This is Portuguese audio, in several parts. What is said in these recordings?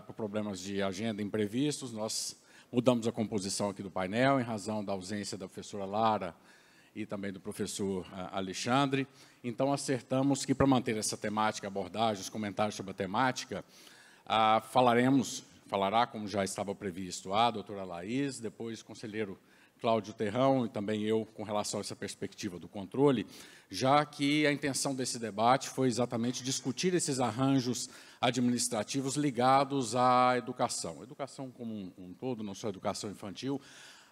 por problemas de agenda imprevistos, nós mudamos a composição aqui do painel, em razão da ausência da professora Lara e também do professor Alexandre. Então, acertamos que, para manter essa temática, abordagem, os comentários sobre a temática, falará, como já estava previsto, a doutora Laís, depois o conselheiro Cláudio Terrão e também eu, com relação a essa perspectiva do controle, já que a intenção desse debate foi exatamente discutir esses arranjos administrativos ligados à educação. Educação como um todo, não só a educação infantil,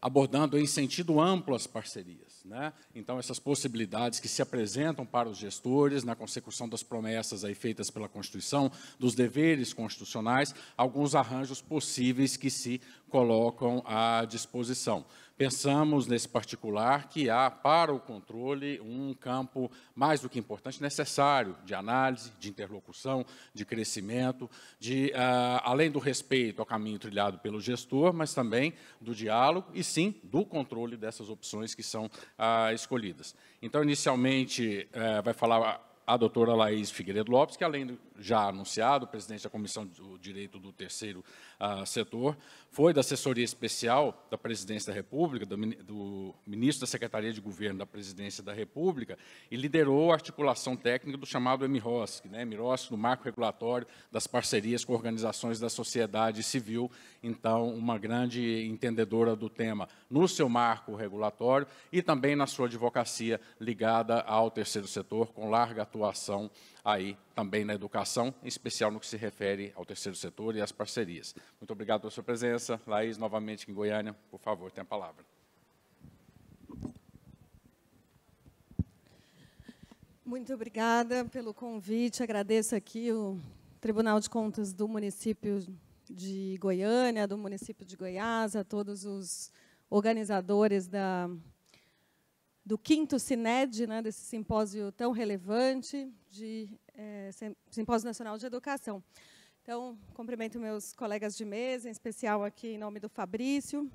abordando em sentido amplo as parcerias, né? Então, essas possibilidades que se apresentam para os gestores na consecução das promessas aí feitas pela Constituição, dos deveres constitucionais, alguns arranjos possíveis que se colocam à disposição. Pensamos, nesse particular, que há, para o controle, um campo mais do que importante, necessário, de análise, de interlocução, de crescimento, além do respeito ao caminho trilhado pelo gestor, mas também do diálogo e, sim, do controle dessas opções que são escolhidas. Então, inicialmente, vai falar a doutora Laís Figueiredo Lopes, que, além do já anunciado, presidente da Comissão do Direito do Terceiro Setor, foi da assessoria especial da Presidência da República, do ministro da Secretaria de Governo da Presidência da República, e liderou a articulação técnica do chamado MROSC, né, MROSC, no marco regulatório das parcerias com organizações da sociedade civil, então, uma grande entendedora do tema no seu marco regulatório e também na sua advocacia ligada ao terceiro setor, com larga atuação aí também na educação, em especial no que se refere ao terceiro setor e às parcerias. Muito obrigado pela sua presença. Laís, novamente aqui em Goiânia, por favor, tem a palavra. Muito obrigada pelo convite. Agradeço aqui o Tribunal de Contas do município de Goiânia, do município de Goiás, a todos os organizadores do 5º CINED, né, desse simpósio tão relevante, Simpósio Nacional de Educação. Então, cumprimento meus colegas de mesa, em especial aqui em nome do Fabrício,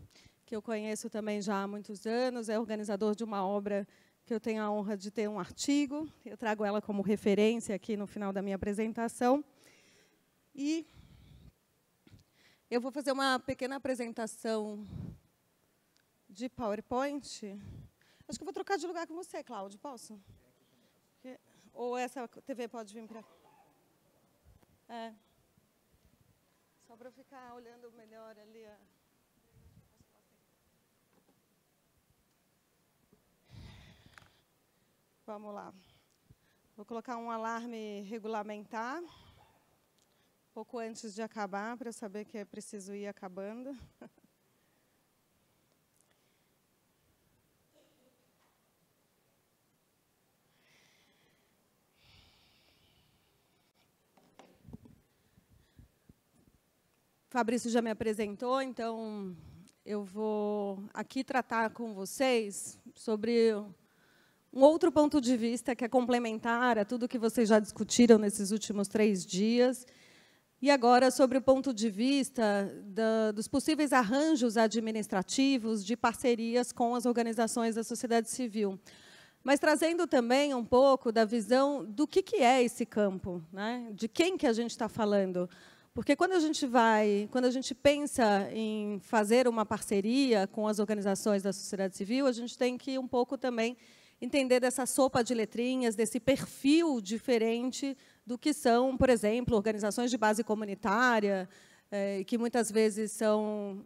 que eu conheço também já há muitos anos, é organizador de uma obra que eu tenho a honra de ter um artigo, eu trago ela como referência aqui no final da minha apresentação. E eu vou fazer uma pequena apresentação de PowerPoint. Acho que eu vou trocar de lugar com você, Cláudio, posso? Ou essa TV pode vir para... Só para eu ficar olhando melhor ali. Vamos lá. Vou colocar um alarme regulamentar, pouco antes de acabar, para eu saber que é preciso ir acabando. Fabrício já me apresentou, então eu vou aqui tratar com vocês sobre um outro ponto de vista que é complementar a tudo que vocês já discutiram nesses últimos 3 dias, e agora sobre o ponto de vista dos possíveis arranjos administrativos de parcerias com as organizações da sociedade civil, mas trazendo também um pouco da visão do que é esse campo, né? De quem que a gente está falando. Porque quando a gente pensa em fazer uma parceria com as organizações da sociedade civil, a gente tem que um pouco também entender dessa sopa de letrinhas, desse perfil diferente do que são, por exemplo, organizações de base comunitária, que muitas vezes são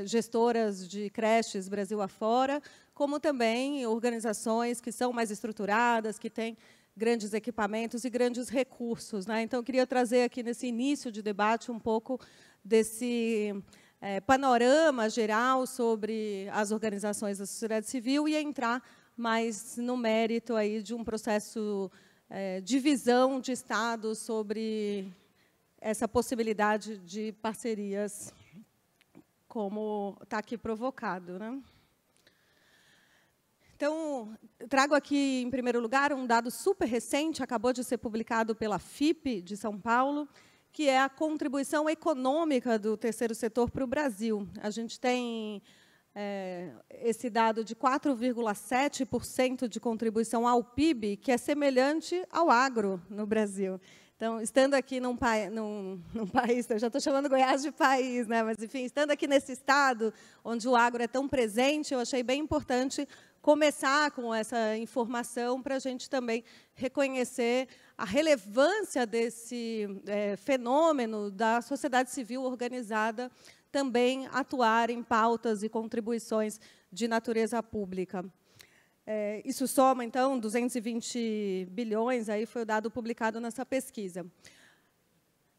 gestoras de creches Brasil afora, como também organizações que são mais estruturadas, que têm grandes equipamentos e grandes recursos, né? Então, eu queria trazer aqui, nesse início de debate, um pouco desse panorama geral sobre as organizações da sociedade civil e entrar mais no mérito aí de um processo de visão de Estado sobre essa possibilidade de parcerias, como está aqui provocado, né? Então, trago aqui, em primeiro lugar, um dado super recente, acabou de ser publicado pela FIP de São Paulo, que é a contribuição econômica do terceiro setor para o Brasil. A gente tem esse dado de 4,7% de contribuição ao PIB, que é semelhante ao agro no Brasil. Então, estando aqui num país, eu já estou chamando Goiás de país, né? Mas, enfim, estando aqui nesse estado, onde o agro é tão presente, eu achei bem importante começar com essa informação para a gente também reconhecer a relevância desse fenômeno da sociedade civil organizada também atuar em pautas e contribuições de natureza pública. Isso soma, então, 220 bilhões, aí foi o dado publicado nessa pesquisa.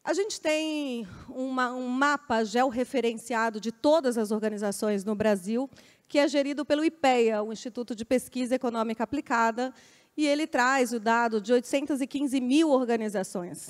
A gente tem um mapa georreferenciado de todas as organizações no Brasil, que é gerido pelo IPEA, o Instituto de Pesquisa Econômica Aplicada, e ele traz o dado de 815 mil organizações.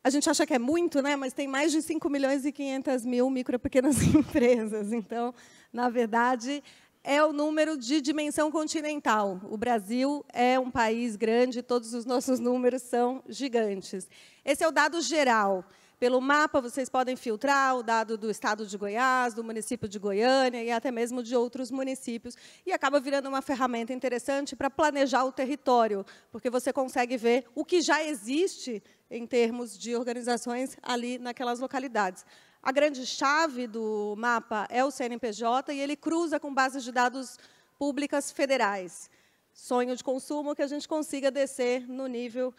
A gente acha que é muito, né? Mas tem mais de 5 milhões e 500 mil micro e pequenas empresas. Então, na verdade, é o número de dimensão continental. O Brasil é um país grande, todos os nossos números são gigantes. Esse é o dado geral. Pelo mapa, vocês podem filtrar o dado do estado de Goiás, do município de Goiânia e até mesmo de outros municípios. E acaba virando uma ferramenta interessante para planejar o território, porque você consegue ver o que já existe em termos de organizações ali naquelas localidades. A grande chave do mapa é o CNPJ, e ele cruza com bases de dados públicas federais. Sonho de consumo que a gente consiga descer no nível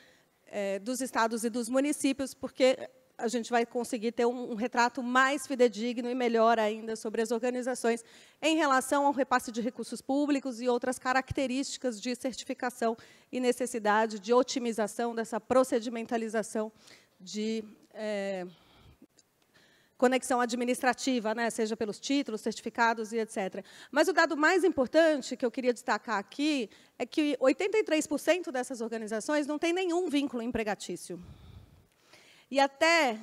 dos estados e dos municípios, porque a gente vai conseguir ter um retrato mais fidedigno e melhor ainda sobre as organizações em relação ao repasse de recursos públicos e outras características de certificação e necessidade de otimização dessa procedimentalização de conexão administrativa, né, seja pelos títulos, certificados e etc. Mas o dado mais importante que eu queria destacar aqui é que 83% dessas organizações não têm nenhum vínculo empregatício. E até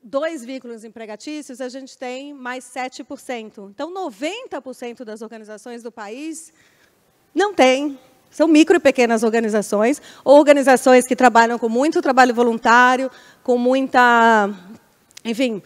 2 vínculos empregatícios, a gente tem mais 7%. Então, 90% das organizações do país não têm. São micro e pequenas organizações, ou organizações que trabalham com muito trabalho voluntário, com muita, enfim,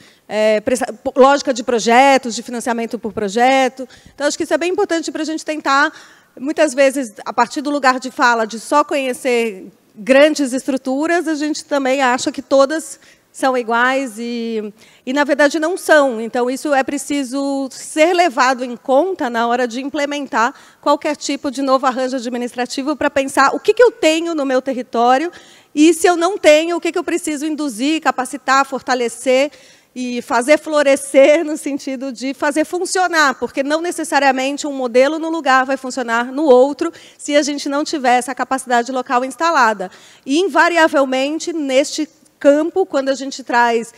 lógica de projetos, de financiamento por projeto. Então, acho que isso é bem importante para a gente tentar, muitas vezes, a partir do lugar de fala, de só conhecer grandes estruturas, a gente também acha que todas são iguais e, na verdade, não são. Então, isso é preciso ser levado em conta na hora de implementar qualquer tipo de novo arranjo administrativo para pensar o que eu tenho no meu território e, se eu não tenho, o que eu preciso induzir, capacitar, fortalecer e fazer florescer no sentido de fazer funcionar, porque não necessariamente um modelo no lugar vai funcionar no outro se a gente não tiver essa capacidade local instalada. E, invariavelmente, neste campo, quando a gente traz,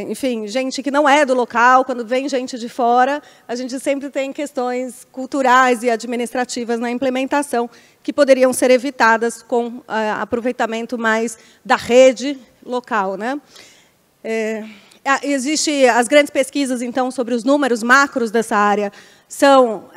enfim, gente que não é do local, quando vem gente de fora, a gente sempre tem questões culturais e administrativas na implementação que poderiam ser evitadas com aproveitamento mais da rede local, né? Existem as grandes pesquisas, então, sobre os números macros dessa área, são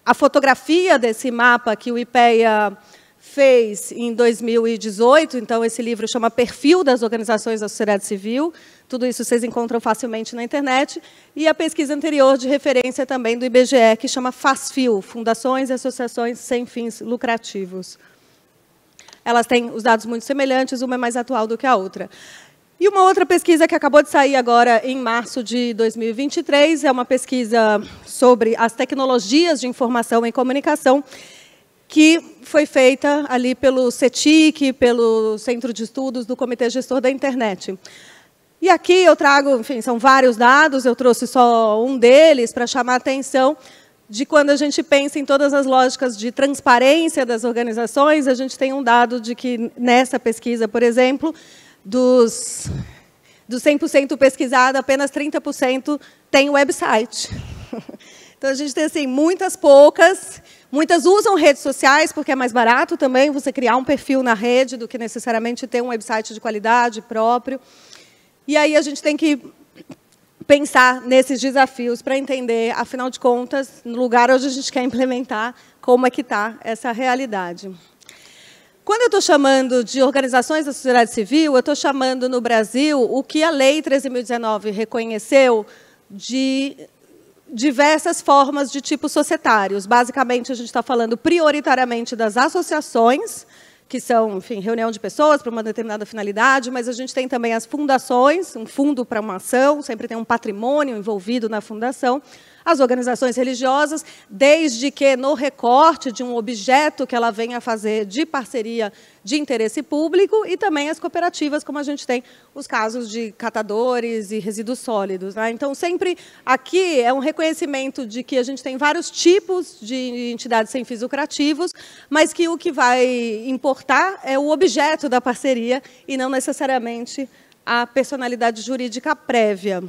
a fotografia desse mapa que o IPEA fez em 2018, então, esse livro chama Perfil das Organizações da Sociedade Civil, tudo isso vocês encontram facilmente na internet, e a pesquisa anterior de referência também do IBGE, que chama FASFIL, Fundações e Associações Sem Fins Lucrativos. Elas têm os dados muito semelhantes, uma é mais atual do que a outra. E uma outra pesquisa que acabou de sair agora em março de 2023, é uma pesquisa sobre as tecnologias de informação e comunicação, que foi feita ali pelo CETIC, pelo Centro de Estudos do Comitê Gestor da Internet. E aqui eu trago, enfim, são vários dados, eu trouxe só um deles para chamar a atenção de quando a gente pensa em todas as lógicas de transparência das organizações, a gente tem um dado de que, nessa pesquisa, por exemplo, dos 100% pesquisado, apenas 30% tem website. Então, a gente tem assim, muitas usam redes sociais, porque é mais barato também você criar um perfil na rede do que necessariamente ter um website de qualidade próprio. E aí a gente tem que pensar nesses desafios para entender, afinal de contas, no lugar onde a gente quer implementar, como é que está essa realidade. Quando eu estou chamando de organizações da sociedade civil, eu estou chamando no Brasil o que a Lei 13.019 reconheceu de diversas formas de tipos societários. Basicamente, a gente está falando prioritariamente das associações, que são, enfim, reunião de pessoas para uma determinada finalidade, mas a gente tem também as fundações, um fundo para uma ação, sempre tem um patrimônio envolvido na fundação, as organizações religiosas, desde que no recorte de um objeto que ela venha a fazer de parceria de interesse público, e também as cooperativas, como a gente tem os casos de catadores e resíduos sólidos, né? Então, sempre aqui é um reconhecimento de que a gente tem vários tipos de entidades sem fins lucrativos, mas que o que vai importar é o objeto da parceria e não necessariamente a personalidade jurídica prévia.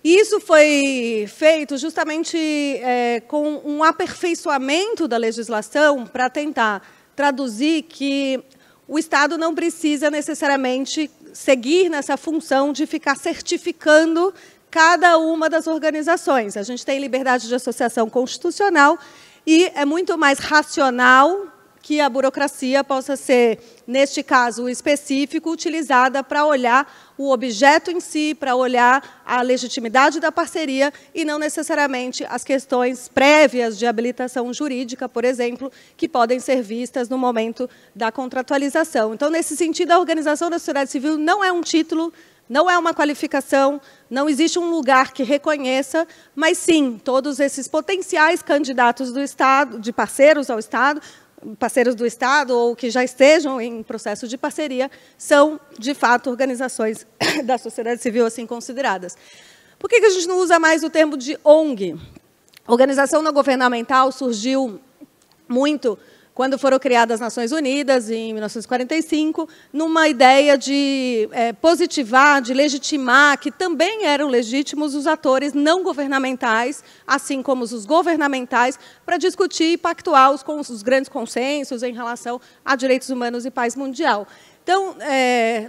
E isso foi feito justamente com um aperfeiçoamento da legislação para tentar traduzir que o Estado não precisa necessariamente seguir nessa função de ficar certificando cada uma das organizações. A gente tem liberdade de associação constitucional e é muito mais racional que a burocracia possa ser, neste caso específico, utilizada para olhar o objeto em si, para olhar a legitimidade da parceria e não necessariamente as questões prévias de habilitação jurídica, por exemplo, que podem ser vistas no momento da contratualização. Então, nesse sentido, a organização da sociedade civil não é um título, não é uma qualificação, não existe um lugar que reconheça, mas sim, todos esses potenciais candidatos do Estado, de parceiros ao Estado, parceiros do Estado ou que já estejam em processo de parceria, são, de fato, organizações da sociedade civil assim consideradas. Por que a gente não usa mais o termo de ONG? Organização não governamental surgiu muito quando foram criadas as Nações Unidas, em 1945, numa ideia de positivar, de legitimar, que também eram legítimos os atores não governamentais, assim como os governamentais, para discutir e pactuar os grandes consensos em relação a direitos humanos e paz mundial. Então,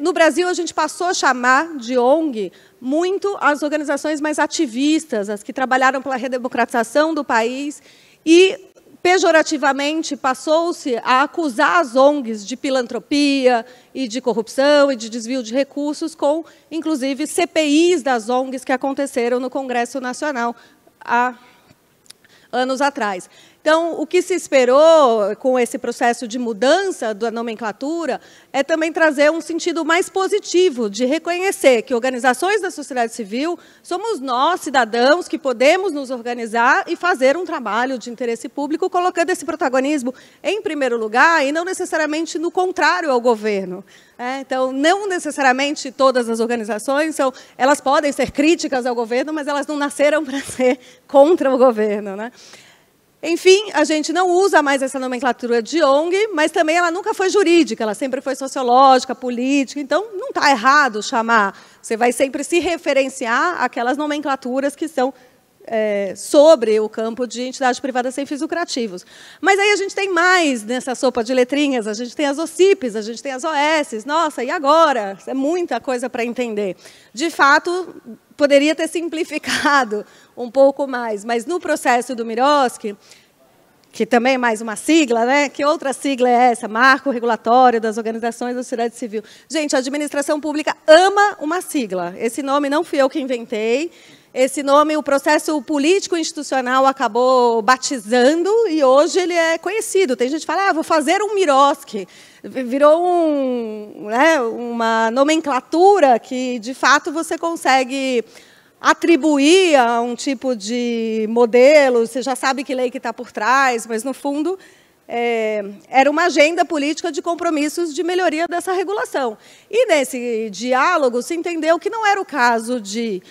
no Brasil, a gente passou a chamar de ONG muito as organizações mais ativistas, as que trabalharam pela redemocratização do país, e pejorativamente, passou-se a acusar as ONGs de filantropia e de corrupção e de desvio de recursos, com, inclusive, CPIs das ONGs que aconteceram no Congresso Nacional há anos atrás. Então, o que se esperou com esse processo de mudança da nomenclatura é também trazer um sentido mais positivo, de reconhecer que organizações da sociedade civil somos nós, cidadãos, que podemos nos organizar e fazer um trabalho de interesse público, colocando esse protagonismo em primeiro lugar e não necessariamente no contrário ao governo. Então, não necessariamente todas as organizações elas podem ser críticas ao governo, mas elas não nasceram para ser contra o governo, né? Enfim, a gente não usa mais essa nomenclatura de ONG, mas também ela nunca foi jurídica, ela sempre foi sociológica, política, então não está errado chamar. Você vai sempre se referenciar àquelas nomenclaturas que são sobre o campo de entidade privada sem fins lucrativos. Mas aí a gente tem mais nessa sopa de letrinhas, a gente tem as OCIPs, a gente tem as OS. Nossa, e agora? É muita coisa para entender. De fato, poderia ter simplificado um pouco mais, mas no processo do Miroski, que também é mais uma sigla, né? Que outra sigla é essa? Marco Regulatório das Organizações da Sociedade Civil. Gente, a administração pública ama uma sigla. Esse nome não fui eu que inventei. Esse nome, o processo político-institucional acabou batizando e hoje ele é conhecido. Tem gente que fala, vou fazer um Miroski. Virou uma nomenclatura que, de fato, você consegue atribuir a um tipo de modelo, você já sabe que lei que está por trás, mas, no fundo, era uma agenda política de compromissos de melhoria dessa regulação. E, nesse diálogo, se entendeu que não era o caso de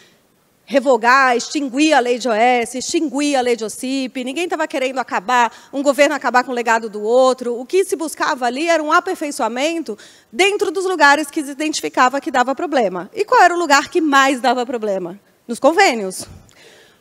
revogar, extinguir a lei de OS, extinguir a lei de OCIP, ninguém estava querendo um governo acabar com o legado do outro. O que se buscava ali era um aperfeiçoamento dentro dos lugares que se identificava que dava problema. E qual era o lugar que mais dava problema? Nos convênios.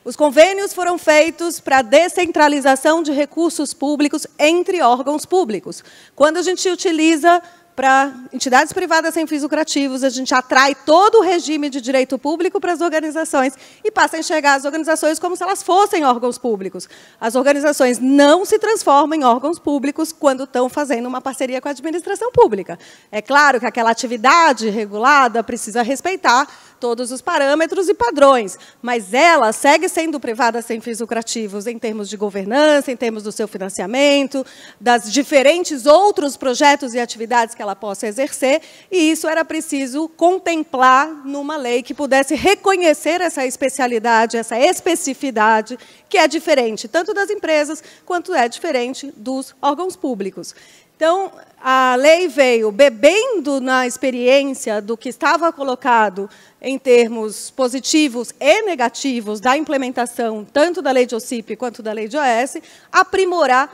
Os convênios foram feitos para a descentralização de recursos públicos entre órgãos públicos. Quando a gente utiliza para entidades privadas sem fins lucrativos, a gente atrai todo o regime de direito público para as organizações e passa a enxergar as organizações como se elas fossem órgãos públicos. As organizações não se transformam em órgãos públicos quando estão fazendo uma parceria com a administração pública. É claro que aquela atividade regulada precisa respeitar todos os parâmetros e padrões, mas ela segue sendo privada sem fins lucrativos em termos de governança, em termos do seu financiamento, das diferentes outros projetos e atividades que ela possa exercer, e isso era preciso contemplar numa lei que pudesse reconhecer essa especialidade, essa especificidade, que é diferente tanto das empresas quanto é diferente dos órgãos públicos. Então, a lei veio bebendo na experiência do que estava colocado em termos positivos e negativos da implementação tanto da lei de OCIP quanto da lei de OS, aprimorar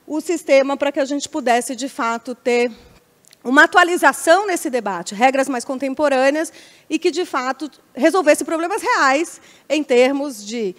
o sistema para que a gente pudesse, de fato, ter uma atualização nesse debate, regras mais contemporâneas e que, de fato, resolvesse problemas reais em termos de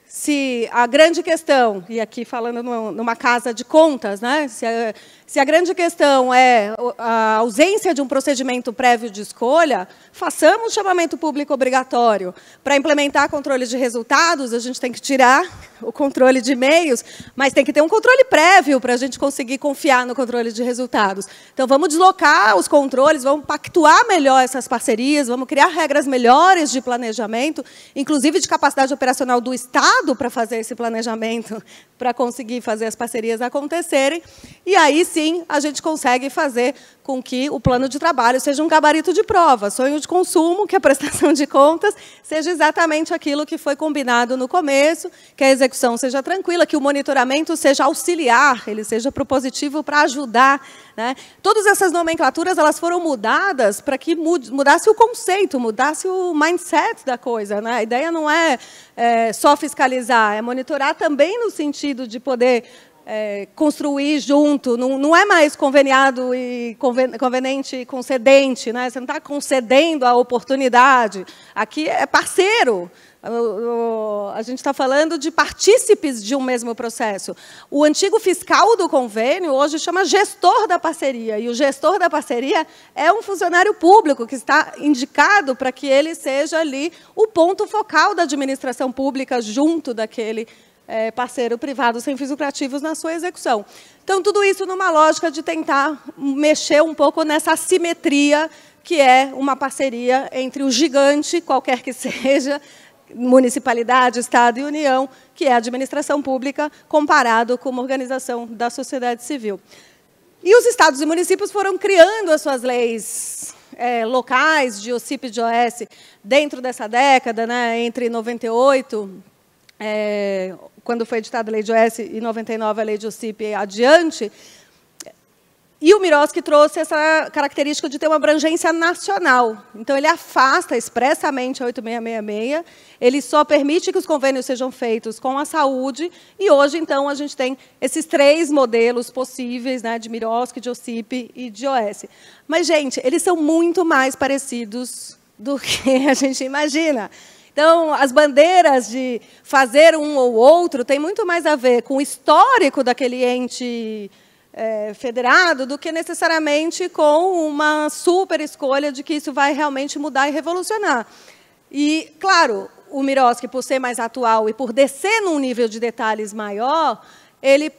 se a grande questão, e aqui falando numa casa de contas, né, se a grande questão é a ausência de um procedimento prévio de escolha, façamos chamamento público obrigatório. Para implementar controle de resultados, a gente tem que tirar o controle de meios, mas tem que ter um controle prévio para a gente conseguir confiar no controle de resultados. Então, vamos deslocar os controles, vamos pactuar melhor essas parcerias, vamos criar regras melhores de planejamento, inclusive de capacidade operacional do Estado para fazer esse planejamento, para conseguir fazer as parcerias acontecerem. E aí, sim, a gente consegue fazer com que o plano de trabalho seja um gabarito de prova, sonho de consumo, que a prestação de contas seja exatamente aquilo que foi combinado no começo, que a execução seja tranquila, que o monitoramento seja auxiliar, ele seja propositivo para ajudar, né? Todas essas nomenclaturas elas foram mudadas para que mudasse o conceito, mudasse o mindset da coisa, né? A ideia não é só fiscalizar, é monitorar também no sentido de poder construir junto, não é mais conveniado e conveniente e concedente, né? Você não está concedendo a oportunidade, aqui é parceiro. A gente está falando de partícipes de um mesmo processo. O antigo fiscal do convênio hoje chama gestor da parceria, e o gestor da parceria é um funcionário público que está indicado para que ele seja ali o ponto focal da administração pública junto daquele parceiro privado sem fins lucrativos na sua execução. Então, tudo isso numa lógica de tentar mexer um pouco nessa assimetria que é uma parceria entre o gigante, qualquer que seja, municipalidade, Estado e União, que é a administração pública, comparado com uma organização da sociedade civil. E os estados e municípios foram criando as suas leis locais de OCIP e de OS dentro dessa década, né, entre 98, quando foi editada a lei de OS, e 99 a lei de OCIP adiante. E o Miroski trouxe essa característica de ter uma abrangência nacional. Então, ele afasta expressamente a 8666, ele só permite que os convênios sejam feitos com a saúde, e hoje, então, a gente tem esses 3 modelos possíveis, né, de Miroski, de OCIP e de OS. Mas, gente, eles são muito mais parecidos do que a gente imagina. Então, as bandeiras de fazer um ou outro têm muito mais a ver com o histórico daquele ente federado do que necessariamente com uma super escolha de que isso vai realmente mudar e revolucionar. E, claro, o Miroski, por ser mais atual e por descer num nível de detalhes maior, ele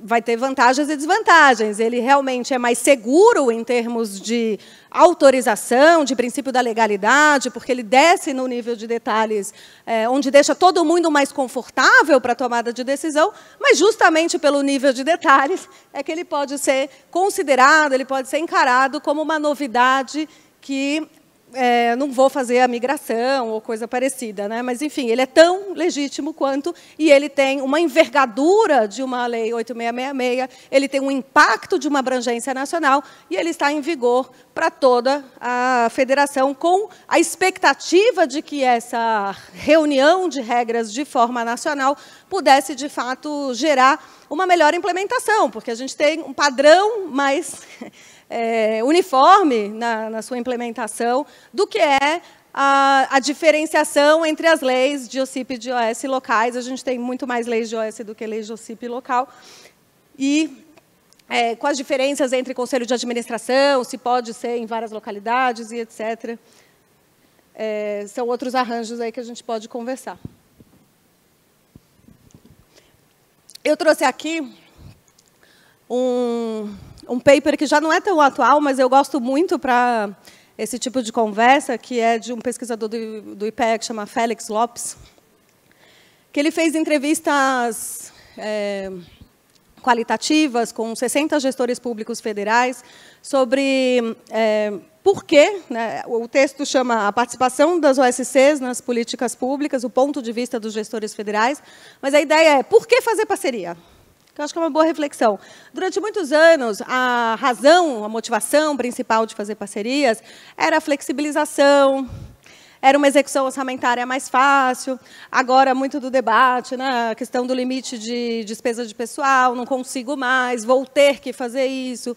vai ter vantagens e desvantagens. Ele realmente é mais seguro em termos de autorização, de princípio da legalidade, porque ele desce no nível de detalhes onde deixa todo mundo mais confortável para a tomada de decisão, mas justamente pelo nível de detalhes é que ele pode ser considerado, ele pode ser encarado como uma novidade que não vou fazer a migração ou coisa parecida, né? Mas, enfim, ele é tão legítimo quanto, e ele tem uma envergadura de uma lei 8666, ele tem um impacto de uma abrangência nacional, e ele está em vigor para toda a federação, com a expectativa de que essa reunião de regras de forma nacional pudesse, de fato, gerar uma melhor implementação, porque a gente tem um padrão mais uniforme na sua implementação do que é a diferenciação entre as leis de OCIP e de OS locais. A gente tem muito mais leis de OS do que leis de OCIP local. E com as diferenças entre conselho de administração, se pode ser em várias localidades e etc. São outros arranjos aí que a gente pode conversar. Eu trouxe aqui um paper que já não é tão atual, mas eu gosto muito para esse tipo de conversa, que é de um pesquisador do IPEA, que chama Félix Lopes, que ele fez entrevistas qualitativas com 60 gestores públicos federais sobre por que, né, o texto chama a participação das OSCs nas políticas públicas, o ponto de vista dos gestores federais, mas a ideia é por que fazer parceria? Que eu acho que é uma boa reflexão. Durante muitos anos, a razão, a motivação principal de fazer parcerias era a flexibilização, era uma execução orçamentária mais fácil. Agora, muito do debate, né, a questão do limite de despesa de pessoal, não consigo mais, vou ter que fazer isso.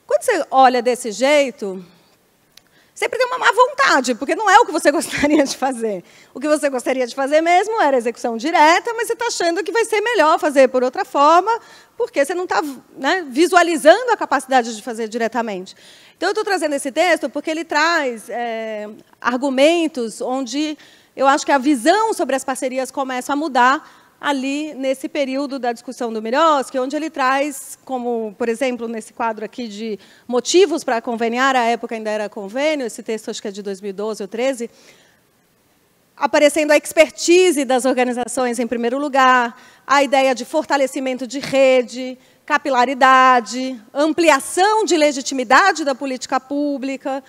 Quando você olha desse jeito, sempre tem uma má vontade, porque não é o que você gostaria de fazer. O que você gostaria de fazer mesmo era execução direta, mas você está achando que vai ser melhor fazer por outra forma, porque você não está, né, visualizando a capacidade de fazer diretamente. Então, eu estou trazendo esse texto porque ele traz argumentos onde eu acho que a visão sobre as parcerias começa a mudar ali nesse período da discussão do Miroski, onde ele traz, como, por exemplo, nesse quadro aqui de motivos para conveniar, à época ainda era convênio, esse texto acho que é de 2012 ou 2013, aparecendo a expertise das organizações em primeiro lugar, a ideia de fortalecimento de rede, capilaridade, ampliação de legitimidade da política pública.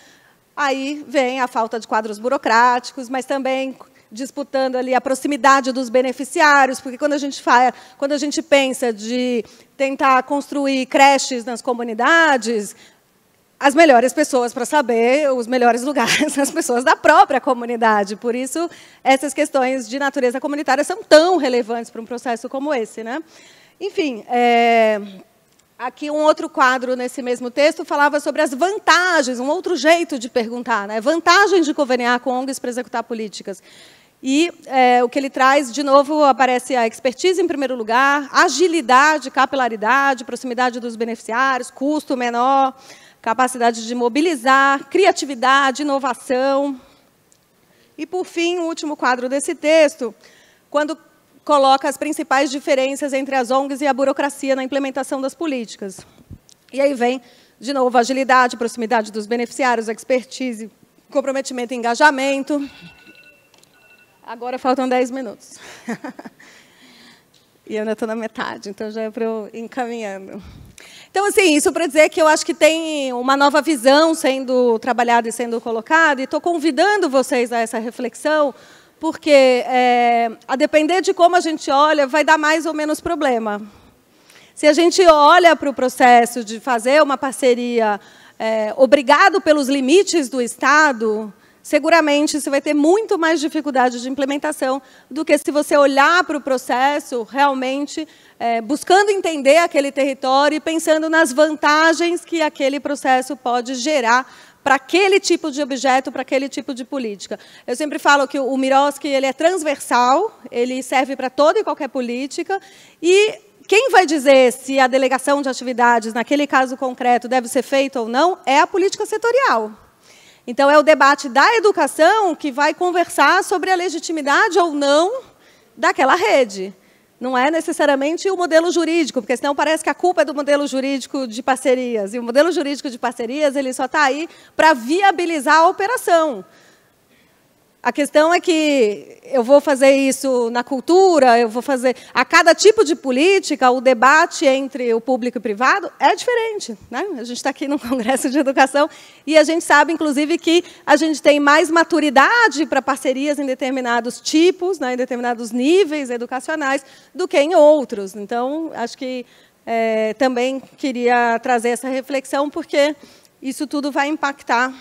Aí vem a falta de quadros burocráticos, mas também disputando ali a proximidade dos beneficiários, porque quando a gente pensa de tentar construir creches nas comunidades, as melhores pessoas para saber os melhores lugares são as pessoas da própria comunidade. Por isso, essas questões de natureza comunitária são tão relevantes para um processo como esse, né? Enfim, aqui um outro quadro nesse mesmo texto falava sobre as vantagens, um outro jeito de perguntar, né? Vantagens de conveniar com ONGs para executar políticas. E o que ele traz, de novo, aparece a expertise em primeiro lugar, agilidade, capilaridade, proximidade dos beneficiários, custo menor, capacidade de mobilizar, criatividade, inovação. E, por fim, o último quadro desse texto, quando coloca as principais diferenças entre as ONGs e a burocracia na implementação das políticas. E aí vem, de novo, a agilidade, proximidade dos beneficiários, expertise, comprometimento e engajamento. Agora faltam 10 minutos. E eu ainda estou na metade, então já é para eu ir encaminhando. Então, assim, isso para dizer que eu acho que tem uma nova visão sendo trabalhada e sendo colocada, e estou convidando vocês a essa reflexão, porque, a depender de como a gente olha, vai dar mais ou menos problema. Se a gente olha para o processo de fazer uma parceria obrigado pelos limites do Estado, seguramente você vai ter muito mais dificuldade de implementação do que se você olhar para o processo realmente buscando entender aquele território e pensando nas vantagens que aquele processo pode gerar para aquele tipo de objeto, para aquele tipo de política. Eu sempre falo que o Miroski ele é transversal, ele serve para toda e qualquer política, e quem vai dizer se a delegação de atividades, naquele caso concreto, deve ser feita ou não, é a política setorial. Então, é o debate da educação que vai conversar sobre a legitimidade ou não daquela rede. Não é necessariamente o modelo jurídico, porque senão parece que a culpa é do modelo jurídico de parcerias. E o modelo jurídico de parcerias ele só está aí para viabilizar a operação. A questão é que eu vou fazer isso na cultura, eu vou fazer... A cada tipo de política, o debate entre o público e o privado é diferente, né? A gente está aqui num congresso de educação e a gente sabe, inclusive, que a gente tem mais maturidade para parcerias em determinados tipos, né, em determinados níveis educacionais, do que em outros. Então, acho que também queria trazer essa reflexão, porque isso tudo vai impactar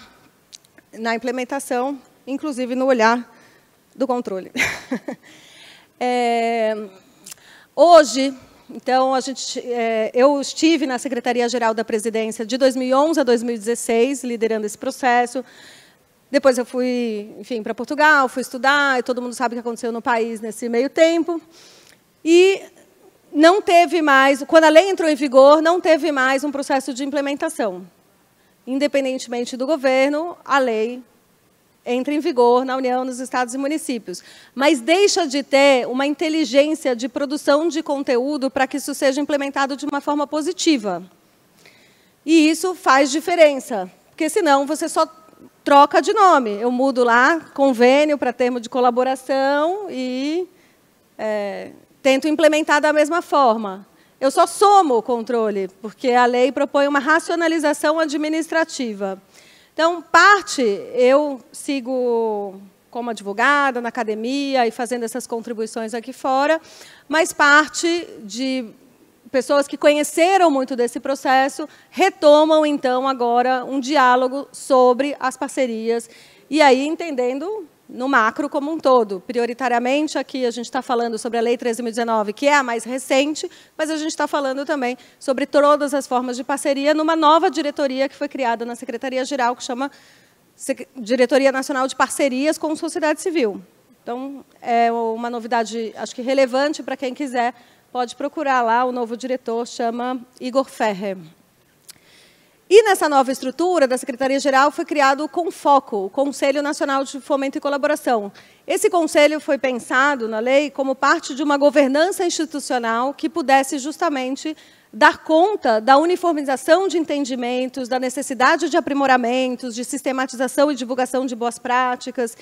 na implementação, inclusive no olhar do controle. Hoje, então, eu estive na Secretaria-Geral da Presidência de 2011 a 2016, liderando esse processo. Depois eu fui, enfim, para Portugal, fui estudar, e todo mundo sabe o que aconteceu no país nesse meio tempo. E não teve mais, quando a lei entrou em vigor, não teve mais um processo de implementação. Independentemente do governo, a lei entra em vigor na União, nos estados e municípios. Mas deixa de ter uma inteligência de produção de conteúdo para que isso seja implementado de uma forma positiva. E isso faz diferença, porque, senão, você só troca de nome. Eu mudo lá, convênio para termo de colaboração e tento implementar da mesma forma. Eu só somo o controle, porque a lei propõe uma racionalização administrativa. Então, parte eu sigo como advogada na academia e fazendo essas contribuições aqui fora, mas parte de pessoas que conheceram muito desse processo retomam, então, agora um diálogo sobre as parcerias, e aí entendendo no macro como um todo. Prioritariamente, aqui a gente está falando sobre a Lei 13.019, que é a mais recente, mas a gente está falando também sobre todas as formas de parceria numa nova diretoria que foi criada na Secretaria-Geral, que chama Diretoria Nacional de Parcerias com Sociedade Civil. Então, é uma novidade, acho que relevante para quem quiser, pode procurar lá, o novo diretor chama Igor Ferrer. E nessa nova estrutura da Secretaria-Geral foi criado o CONFOCO, o Conselho Nacional de Fomento e Colaboração. Esse conselho foi pensado na lei como parte de uma governança institucional que pudesse justamente dar conta da uniformização de entendimentos, da necessidade de aprimoramentos, de sistematização e divulgação de boas práticas.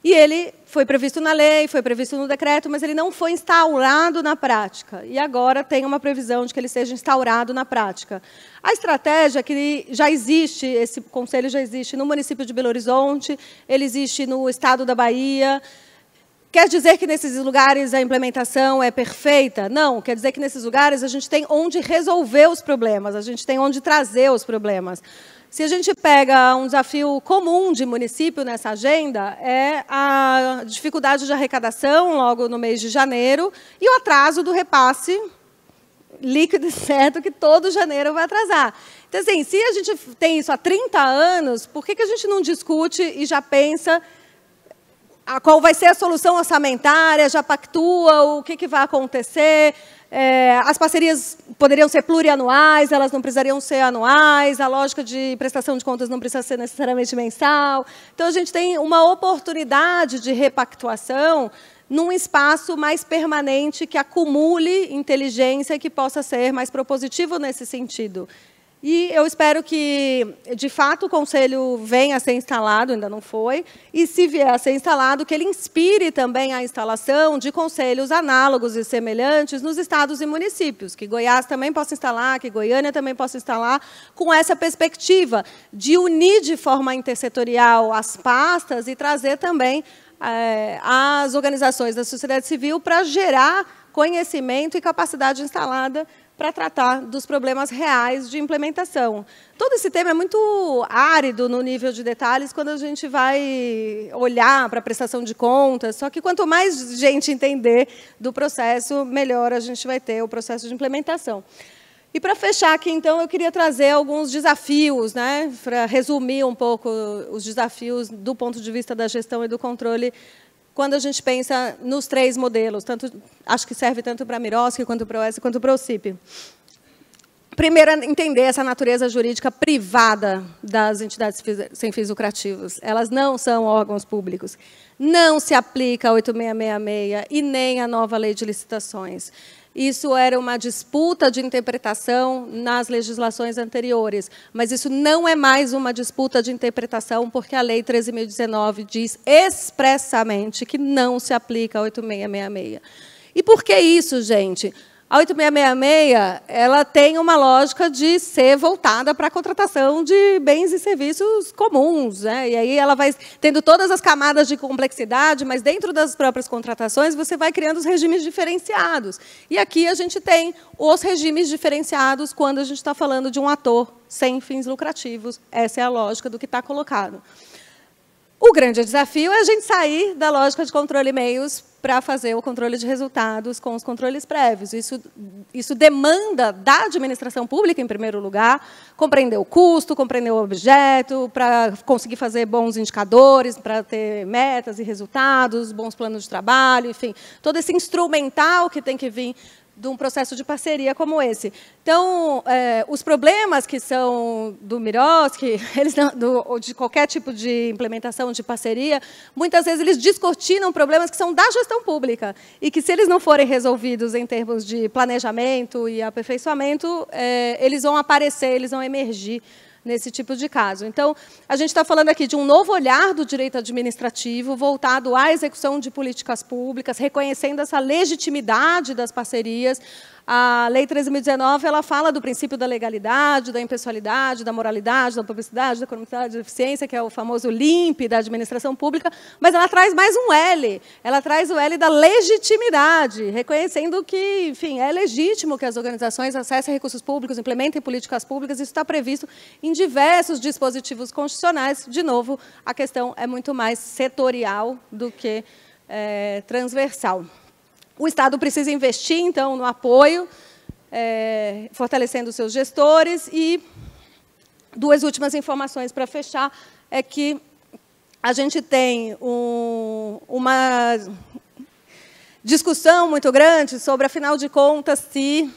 E ele foi previsto na lei, foi previsto no decreto, mas ele não foi instaurado na prática. E agora tem uma previsão de que ele seja instaurado na prática. A estratégia é que já existe, esse conselho já existe no município de Belo Horizonte, ele existe no estado da Bahia. Quer dizer que nesses lugares a implementação é perfeita? Não, quer dizer que nesses lugares a gente tem onde resolver os problemas, a gente tem onde trazer os problemas. Se a gente pega um desafio comum de município nessa agenda, é a dificuldade de arrecadação, logo no mês de janeiro, e o atraso do repasse líquido e certo, que todo janeiro vai atrasar. Então, assim, se a gente tem isso há 30 anos, por que a gente não discute e já pensa qual vai ser a solução orçamentária, já pactua o que vai acontecer? As parcerias poderiam ser plurianuais, elas não precisariam ser anuais, a lógica de prestação de contas não precisa ser necessariamente mensal. Então, a gente tem uma oportunidade de repactuação num espaço mais permanente que acumule inteligência e que possa ser mais propositivo nesse sentido. E eu espero que, de fato, o Conselho venha a ser instalado, ainda não foi, e, se vier a ser instalado, que ele inspire também a instalação de conselhos análogos e semelhantes nos estados e municípios, que Goiás também possa instalar, que Goiânia também possa instalar, com essa perspectiva de unir de forma intersetorial as pastas e trazer também as organizações da sociedade civil para gerar conhecimento e capacidade instalada para tratar dos problemas reais de implementação. Todo esse tema é muito árido no nível de detalhes quando a gente vai olhar para a prestação de contas, só que quanto mais gente entender do processo, melhor a gente vai ter o processo de implementação. E, para fechar aqui, então, eu queria trazer alguns desafios, né, para resumir um pouco os desafios do ponto de vista da gestão e do controle, quando a gente pensa nos 3 modelos, acho que serve tanto para a Miroski, quanto para o OS, quanto para o CIP. Primeiro, é entender essa natureza jurídica privada das entidades sem fins lucrativos. Elas não são órgãos públicos. Não se aplica a 8666 e nem a nova lei de licitações. Isso era uma disputa de interpretação nas legislações anteriores, mas isso não é mais uma disputa de interpretação, porque a Lei 13.019 diz expressamente que não se aplica a 8666. E por que isso, gente? A 8666 ela tem uma lógica de ser voltada para a contratação de bens e serviços comuns, né? E aí ela vai tendo todas as camadas de complexidade, mas dentro das próprias contratações você vai criando os regimes diferenciados. E aqui a gente tem os regimes diferenciados quando a gente está falando de um ator sem fins lucrativos. Essa é a lógica do que está colocado. O grande desafio é a gente sair da lógica de controle e-mails para fazer o controle de resultados com os controles prévios. Isso demanda da administração pública, em primeiro lugar, compreender o custo, compreender o objeto, para conseguir fazer bons indicadores, para ter metas e resultados, bons planos de trabalho, enfim, todo esse instrumental que tem que vir de um processo de parceria como esse. Então, os problemas que são do Miroski, ou de qualquer tipo de implementação de parceria, muitas vezes eles descortinam problemas que são da gestão pública e que, se eles não forem resolvidos em termos de planejamento e aperfeiçoamento, eles vão aparecer, eles vão emergir nesse tipo de caso. Então, a gente está falando aqui de um novo olhar do direito administrativo voltado à execução de políticas públicas, reconhecendo essa legitimidade das parcerias. A Lei 13.019, ela fala do princípio da legalidade, da impessoalidade, da moralidade, da publicidade, da economicidade, da eficiência, que é o famoso LIMP da administração pública, mas ela traz mais um L. Ela traz o L da legitimidade, reconhecendo que, enfim, é legítimo que as organizações acessem recursos públicos, implementem políticas públicas. Isso está previsto em diversos dispositivos constitucionais. De novo, a questão é muito mais setorial do que transversal. O Estado precisa investir, então, no apoio, fortalecendo os seus gestores. E duas últimas informações para fechar é que a gente tem uma discussão muito grande sobre, afinal de contas, se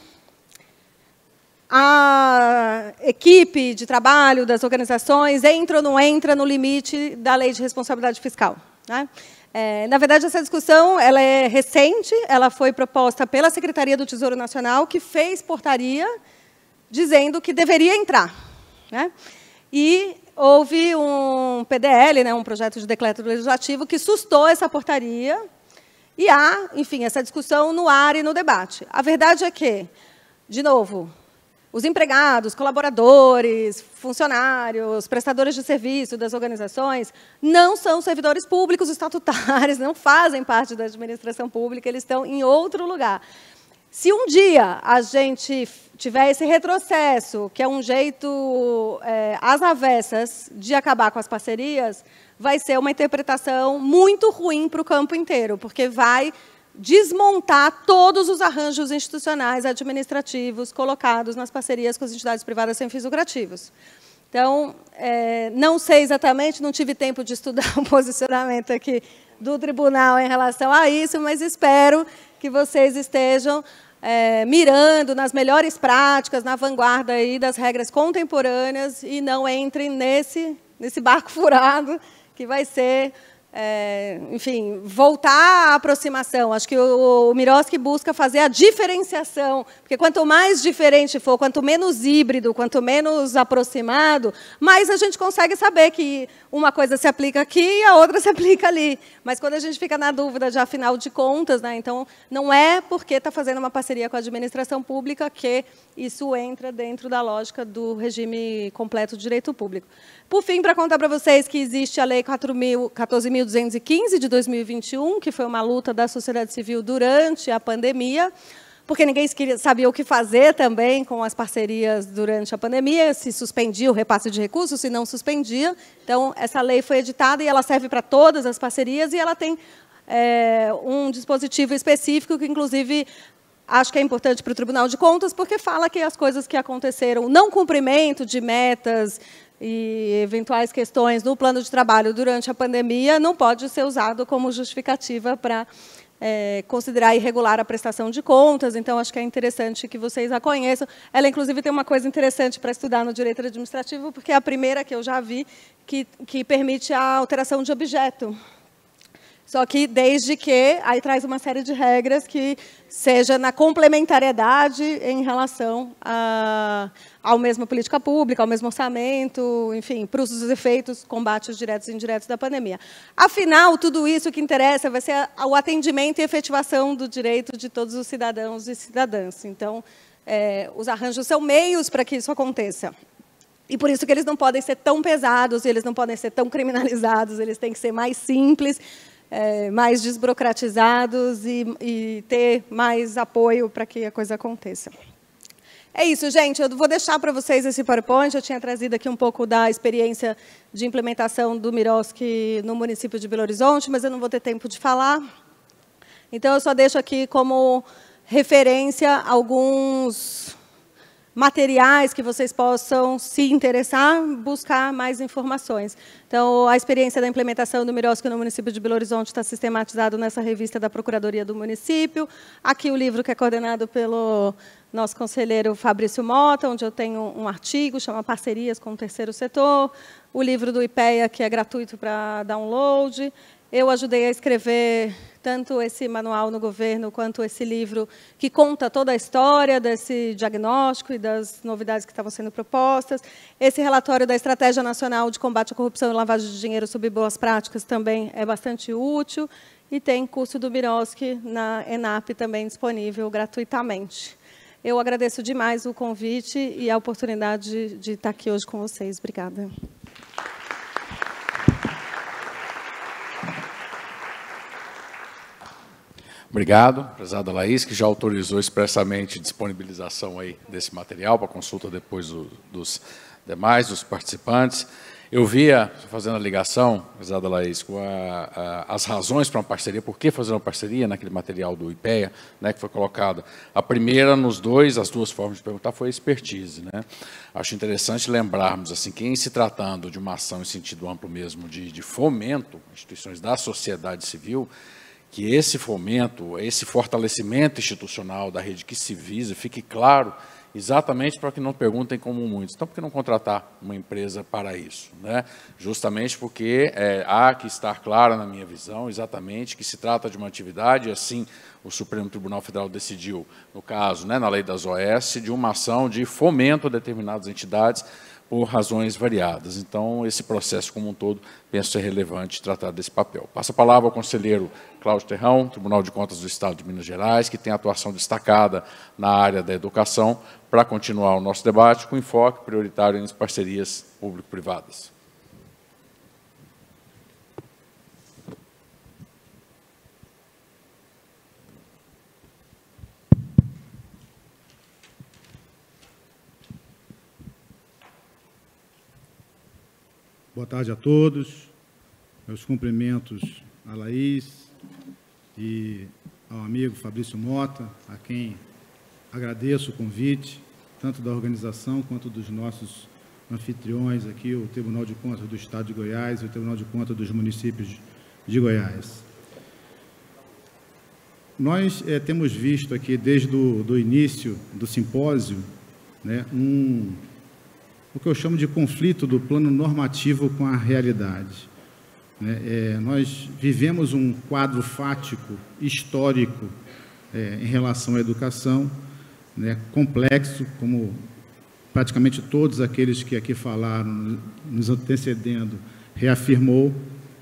a equipe de trabalho das organizações entra ou não entra no limite da Lei de Responsabilidade Fiscal, né? Na verdade, essa discussão ela é recente, ela foi proposta pela Secretaria do Tesouro Nacional, que fez portaria dizendo que deveria entrar, né? E houve um PDL, né, um projeto de decreto legislativo, que sustou essa portaria, e há, enfim, essa discussão no ar e no debate. A verdade é que, de novo, os empregados, colaboradores, funcionários, prestadores de serviço das organizações não são servidores públicos estatutários, não fazem parte da administração pública, eles estão em outro lugar. Se um dia a gente tiver esse retrocesso, que é um jeito às avessas de acabar com as parcerias, vai ser uma interpretação muito ruim para o campo inteiro, porque vai desmontar todos os arranjos institucionais administrativos colocados nas parcerias com as entidades privadas sem fins lucrativos. Então, não sei exatamente, não tive tempo de estudar o posicionamento aqui do tribunal em relação a isso, mas espero que vocês estejam mirando nas melhores práticas, na vanguarda aí das regras contemporâneas e não entrem nesse barco furado que vai ser enfim, voltar à aproximação. Acho que o Miroski busca fazer a diferenciação, porque quanto mais diferente for, quanto menos híbrido, quanto menos aproximado, mais a gente consegue saber que uma coisa se aplica aqui e a outra se aplica ali. Mas quando a gente fica na dúvida de afinal de contas, né, então não é porque está fazendo uma parceria com a administração pública que isso entra dentro da lógica do regime completo de direito público. Por fim, para contar para vocês que existe a Lei 14.215 de 2021, que foi uma luta da sociedade civil durante a pandemia, porque ninguém sabia o que fazer também com as parcerias durante a pandemia, se suspendia o repasse de recursos, se não suspendia. Então, essa lei foi editada e ela serve para todas as parcerias e ela tem um dispositivo específico que, inclusive, acho que é importante para o Tribunal de Contas, porque fala que as coisas que aconteceram, o não cumprimento de metas e eventuais questões no plano de trabalho durante a pandemia não pode ser usado como justificativa para considerar irregular a prestação de contas. Então, acho que é interessante que vocês a conheçam. Ela, inclusive, tem uma coisa interessante para estudar no direito administrativo, porque é a primeira que eu já vi que permite a alteração de objeto. Só que desde que aí traz uma série de regras que seja na complementariedade em relação ao mesma política pública, ao mesmo orçamento, enfim, para os efeitos, combates diretos e indiretos da pandemia. Afinal, tudo isso que interessa vai ser o atendimento e efetivação do direito de todos os cidadãos e cidadãs. Então, os arranjos são meios para que isso aconteça. E por isso que eles não podem ser tão pesados, eles não podem ser tão criminalizados, eles têm que ser mais simples, mais desburocratizados e ter mais apoio para que a coisa aconteça. É isso, gente. Eu vou deixar para vocês esse PowerPoint. Eu tinha trazido aqui um pouco da experiência de implementação do Miroski no município de Belo Horizonte, mas eu não vou ter tempo de falar. Então, eu só deixo aqui como referência alguns materiais que vocês possam se interessar, buscar mais informações. Então, a experiência da implementação do Miroski no município de Belo Horizonte está sistematizado nessa revista da Procuradoria do Município. Aqui o livro que é coordenado pelo nosso conselheiro Fabrício Mota, onde eu tenho um artigo, chama Parcerias com o Terceiro Setor. O livro do IPEA, que é gratuito para download. Eu ajudei a escrever tanto esse manual no governo, quanto esse livro que conta toda a história desse diagnóstico e das novidades que estavam sendo propostas. Esse relatório da Estratégia Nacional de Combate à Corrupção e Lavagem de Dinheiro sob Boas Práticas também é bastante útil. E tem curso do Miroski na ENAP também disponível gratuitamente. Eu agradeço demais o convite e a oportunidade de estar aqui hoje com vocês. Obrigada. Obrigado, prezada Laís, que já autorizou expressamente a disponibilização aí desse material para consulta depois dos demais, dos participantes. Eu via, fazendo a ligação, prezada Laís, com as razões para uma parceria, por que fazer uma parceria naquele material do IPEA, né, que foi colocado. A primeira, as duas formas de perguntar, foi a expertise. Né? Acho interessante lembrarmos, assim, que em se tratando de uma ação em sentido amplo mesmo, de fomento, instituições da sociedade civil, que esse fomento, esse fortalecimento institucional da rede que se visa, fique claro, exatamente para que não perguntem como muitos. Então, por que não contratar uma empresa para isso? Né? Justamente porque há que estar clara, na minha visão, exatamente que se trata de uma atividade, e assim o Supremo Tribunal Federal decidiu, no caso, né, na lei das OS, de uma ação de fomento a determinadas entidades, por razões variadas. Então, esse processo como um todo, penso ser relevante tratar desse papel. Passo a palavra ao conselheiro Cláudio Terrão, Tribunal de Contas do Estado de Minas Gerais, que tem atuação destacada na área da educação, para continuar o nosso debate com enfoque prioritário em parcerias público-privadas. Boa tarde a todos. Meus cumprimentos a Laís e ao amigo Fabrício Mota, a quem agradeço o convite, tanto da organização quanto dos nossos anfitriões aqui, o Tribunal de Contas do Estado de Goiás e o Tribunal de Contas dos municípios de Goiás. Nós temos visto aqui, desde o início do simpósio, né, o que eu chamo de conflito do plano normativo com a realidade. Nós vivemos um quadro fático, histórico, em relação à educação, né, complexo, como praticamente todos aqueles que aqui falaram, nos antecedendo, reafirmou,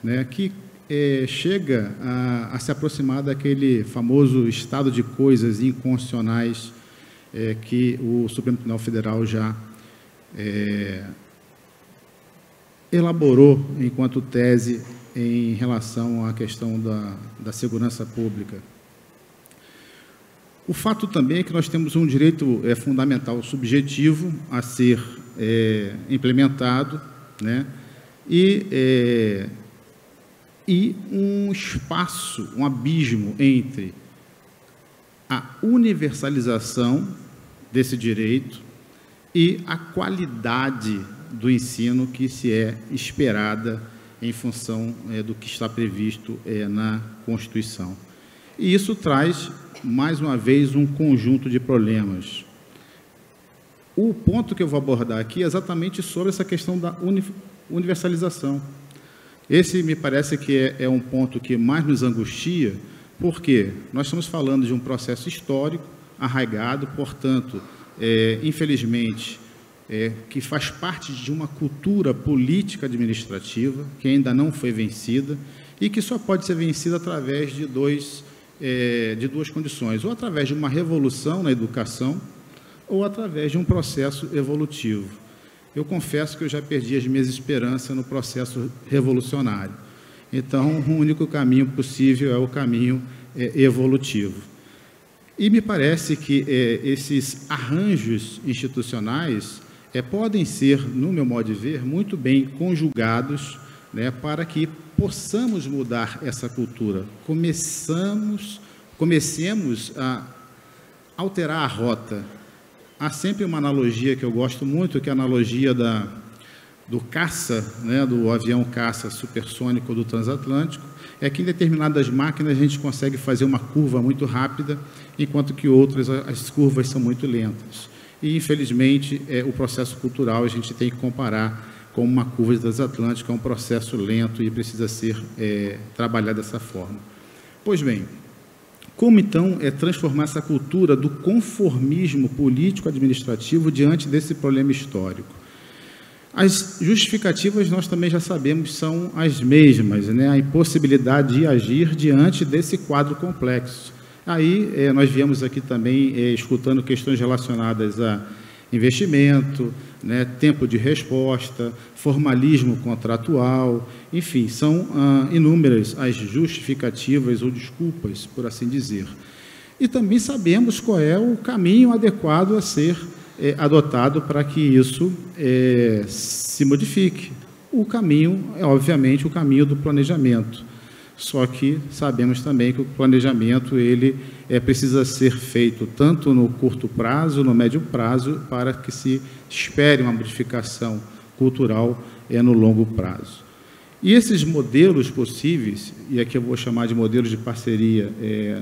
né, que chega a se aproximar daquele famoso estado de coisas inconstitucionais que o Supremo Tribunal Federal já elaborou enquanto tese em relação à questão da segurança pública. O fato também é que nós temos um direito fundamental subjetivo a ser implementado, né, e um espaço, um abismo entre a universalização desse direito e a qualidade do ensino que se é esperada em função do que está previsto na Constituição. E isso traz, mais uma vez, um conjunto de problemas. O ponto que eu vou abordar aqui é exatamente sobre essa questão da universalização. Esse me parece que é um ponto que mais nos angustia, porque nós estamos falando de um processo histórico, arraigado, portanto, infelizmente, que faz parte de uma cultura política administrativa que ainda não foi vencida e que só pode ser vencida através de duas condições, ou através de uma revolução na educação ou através de um processo evolutivo. Eu confesso que eu já perdi as minhas esperanças no processo revolucionário. Então, o único caminho possível é o caminho evolutivo. E me parece que esses arranjos institucionais podem ser, no meu modo de ver, muito bem conjugados, né, para que possamos mudar essa cultura. Comecemos a alterar a rota. Há sempre uma analogia que eu gosto muito, que é a analogia do caça, né, do avião caça supersônico do transatlântico, é que em determinadas máquinas a gente consegue fazer uma curva muito rápida, enquanto que outras as curvas são muito lentas. E, infelizmente, o processo cultural a gente tem que comparar como uma curva transatlântica, é um processo lento e precisa ser trabalhado dessa forma. Pois bem, como então transformar essa cultura do conformismo político-administrativo diante desse problema histórico? As justificativas nós também já sabemos são as mesmas, né? A impossibilidade de agir diante desse quadro complexo. Aí nós viemos aqui também escutando questões relacionadas a investimento, né, tempo de resposta, formalismo contratual, enfim, são inúmeras as justificativas ou desculpas, por assim dizer. E também sabemos qual é o caminho adequado a ser adotado para que isso se modifique. O caminho é, obviamente, o caminho do planejamento. Só que sabemos também que o planejamento ele precisa ser feito tanto no curto prazo, no médio prazo, para que se espere uma modificação cultural no longo prazo. E esses modelos possíveis, e aqui eu vou chamar de modelos de parceria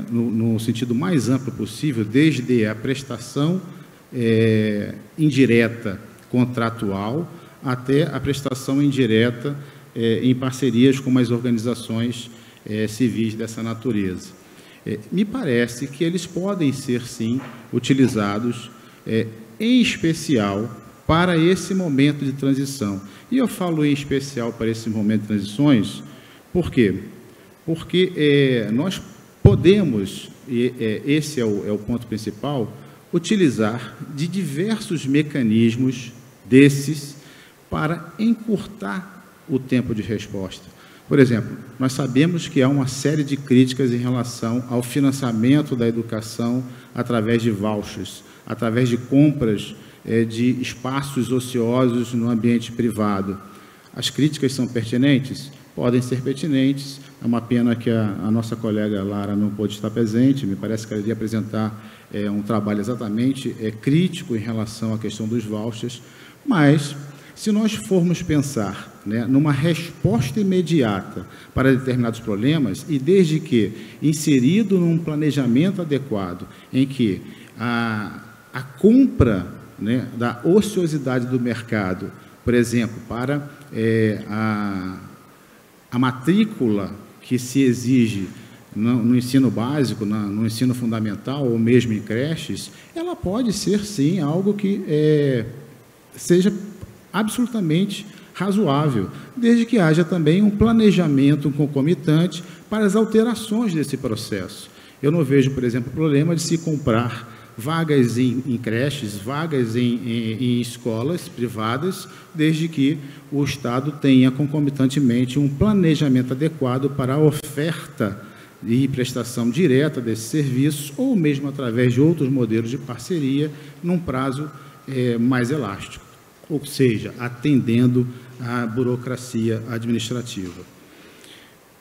no sentido mais amplo possível, desde a prestação indireta contratual até a prestação indireta em parcerias com as organizações civis dessa natureza. Me parece que eles podem ser, sim, utilizados, em especial, para esse momento de transição. E eu falo em especial para esse momento de transições, por quê? Porque nós podemos, e esse é o ponto principal, utilizar de diversos mecanismos desses para encurtar o tempo de resposta. Por exemplo, nós sabemos que há uma série de críticas em relação ao financiamento da educação através de vouchers, através de compras de espaços ociosos no ambiente privado. As críticas são pertinentes? Podem ser pertinentes. É uma pena que a nossa colega Lara não pôde estar presente, me parece que ela iria apresentar um trabalho exatamente crítico em relação à questão dos vouchers, mas se nós formos pensar numa resposta imediata para determinados problemas, e desde que inserido num planejamento adequado, em que a compra da ociosidade do mercado, por exemplo, para a matrícula que se exige no ensino básico, no ensino fundamental, ou mesmo em creches, ela pode ser, sim, algo que seja absolutamente razoável, desde que haja também um planejamento concomitante para as alterações desse processo. Eu não vejo, por exemplo, problema de se comprar vagas em creches, vagas em escolas privadas, desde que o Estado tenha concomitantemente um planejamento adequado para a oferta e prestação direta desses serviços, ou mesmo através de outros modelos de parceria, num prazo mais elástico, ou seja, atendendo à burocracia administrativa.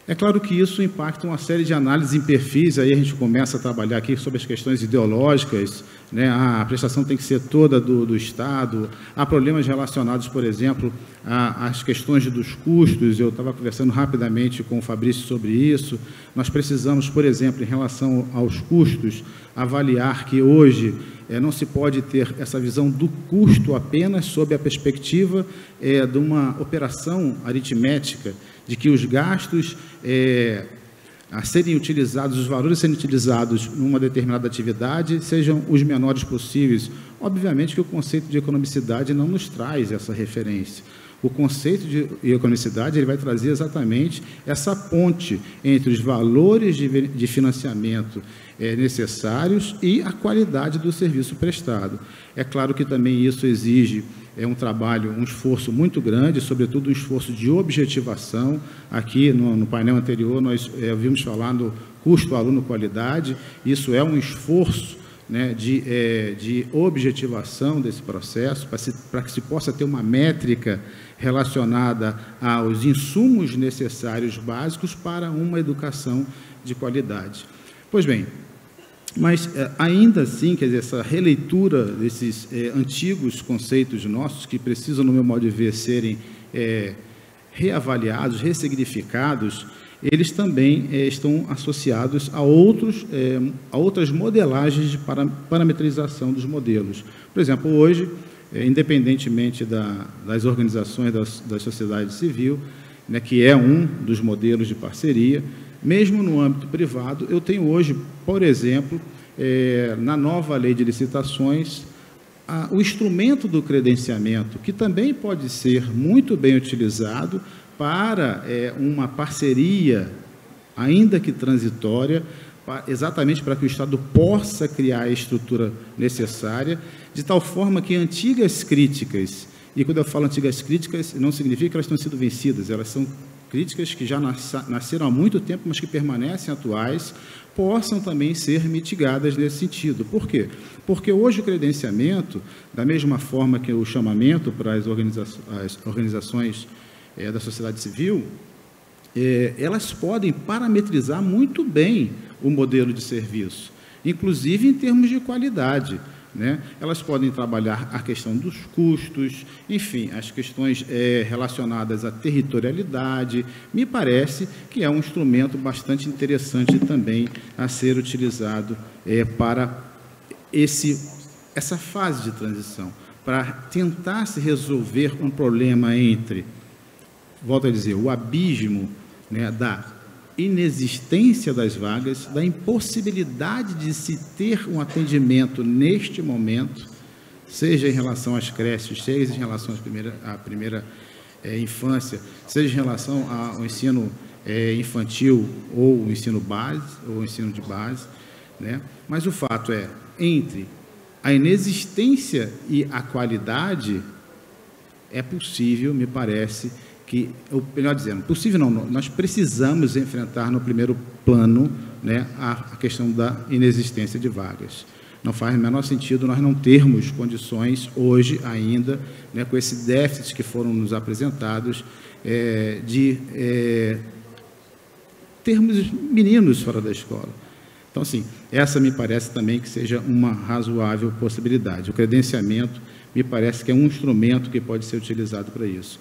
É claro que isso impacta uma série de análises em perfis, aí a gente começa a trabalhar aqui sobre as questões ideológicas, a prestação tem que ser toda do Estado, há problemas relacionados, por exemplo, às questões dos custos, eu estava conversando rapidamente com o Fabrício sobre isso, nós precisamos, por exemplo, em relação aos custos, avaliar que hoje não se pode ter essa visão do custo apenas sob a perspectiva de uma operação aritmética, de que os gastos a serem utilizados, os valores a serem utilizados numa determinada atividade sejam os menores possíveis. Obviamente que o conceito de economicidade não nos traz essa referência. O conceito de economicidade ele vai trazer exatamente essa ponte entre os valores de financiamento necessários e a qualidade do serviço prestado. É claro que também isso exige um trabalho, um esforço muito grande, sobretudo um esforço de objetivação. Aqui no painel anterior nós ouvimos falar no custo aluno-qualidade, isso é um esforço de objetivação desse processo, para que se possa ter uma métrica relacionada aos insumos necessários básicos para uma educação de qualidade. Pois bem, mas ainda assim, quer dizer, essa releitura desses antigos conceitos nossos, que precisam, no meu modo de ver, serem reavaliados, ressignificados, eles também estão associados a outras modelagens de parametrização dos modelos. Por exemplo, hoje, independentemente das organizações da sociedade civil, né, que é um dos modelos de parceria. Mesmo no âmbito privado, eu tenho hoje, por exemplo, na nova lei de licitações, o instrumento do credenciamento, que também pode ser muito bem utilizado para uma parceria, ainda que transitória, exatamente para que o Estado possa criar a estrutura necessária, de tal forma que antigas críticas, e quando eu falo antigas críticas, não significa que elas tenham sido vencidas, elas são críticas que já nasceram há muito tempo, mas que permanecem atuais, possam também ser mitigadas nesse sentido. Por quê? Porque hoje o credenciamento, da mesma forma que o chamamento para as organizações da sociedade civil, elas podem parametrizar muito bem o modelo de serviço, inclusive em termos de qualidade, né? Elas podem trabalhar a questão dos custos, enfim, as questões relacionadas à territorialidade. Me parece que é um instrumento bastante interessante também a ser utilizado para essa fase de transição, para tentar se resolver um problema entre, volto a dizer, o abismo, né, da inexistência das vagas, da impossibilidade de se ter um atendimento neste momento, seja em relação às creches, seja em relação à primeira infância, seja em relação ao ensino infantil ou o ensino base, ou o ensino de base, né? Mas o fato é, entre a inexistência e a qualidade, é possível, me parece, que, ou melhor dizendo, possível não, nós precisamos enfrentar no primeiro plano, né, a questão da inexistência de vagas. Não faz o menor sentido nós não termos condições hoje ainda, né, com esses déficits que foram nos apresentados, de termos meninos fora da escola. Então, assim, essa me parece também que seja uma razoável possibilidade. O credenciamento me parece que é um instrumento que pode ser utilizado para isso.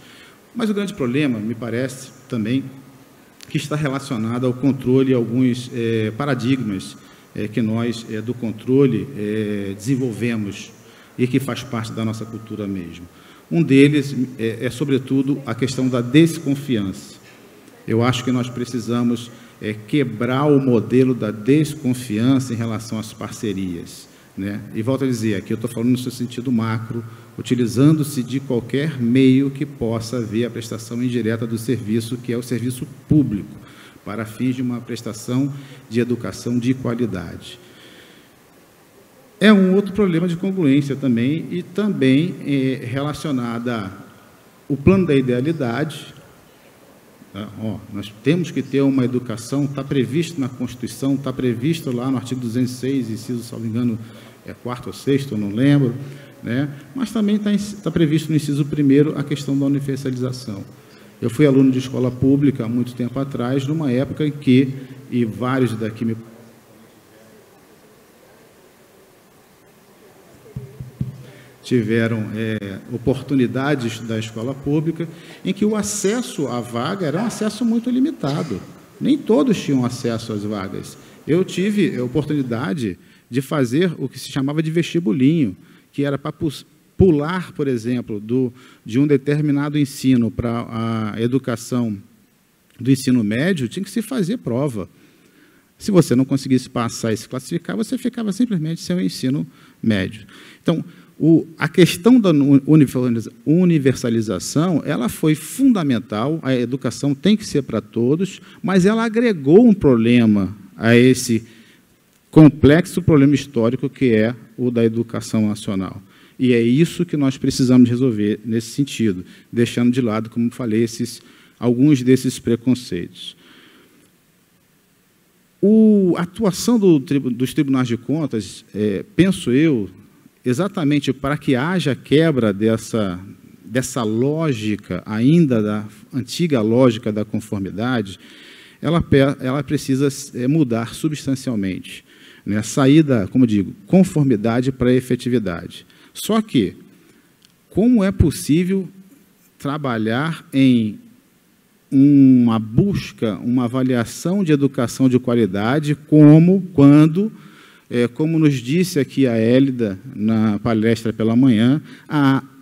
Mas o grande problema, me parece, também, que está relacionado ao controle e alguns paradigmas que nós, do controle, desenvolvemos e que faz parte da nossa cultura mesmo. Um deles sobretudo, a questão da desconfiança. Eu acho que nós precisamos quebrar o modelo da desconfiança em relação às parcerias, né? E volto a dizer, aqui eu estou falando no seu sentido macro, utilizando-se de qualquer meio que possa haver a prestação indireta do serviço, que é o serviço público, para fins de uma prestação de educação de qualidade. É um outro problema de congruência também, e também relacionada ao plano da idealidade. Nós temos que ter uma educação, está previsto na Constituição, está previsto lá no artigo 206, inciso, salvo engano, 4º ou 6º, eu não lembro, né? Mas também está previsto no inciso 1º a questão da universalização. Eu fui aluno de escola pública há muito tempo atrás, numa época em que, e vários daqui me tiveram oportunidades da escola pública, em que o acesso à vaga era um acesso muito limitado. Nem todos tinham acesso às vagas. Eu tive a oportunidade de fazer o que se chamava de vestibulinho, que era para pular, por exemplo, de um determinado ensino para a educação do ensino médio, tinha que se fazer prova. Se você não conseguisse passar e se classificar, você ficava simplesmente sem o ensino médio. Então, a questão da universalização, ela foi fundamental, a educação tem que ser para todos, mas ela agregou um problema a esse complexo problema histórico que é o da educação nacional. E é isso que nós precisamos resolver nesse sentido, deixando de lado, como falei, alguns desses preconceitos. A atuação dos tribunais de contas, penso eu, exatamente para que haja quebra dessa lógica, ainda da antiga lógica da conformidade, ela precisa mudar substancialmente, né? Sair da, como digo, conformidade para a efetividade. Só que, como é possível trabalhar em uma busca, uma avaliação de educação de qualidade, quando como nos disse aqui a Hélida na palestra pela manhã,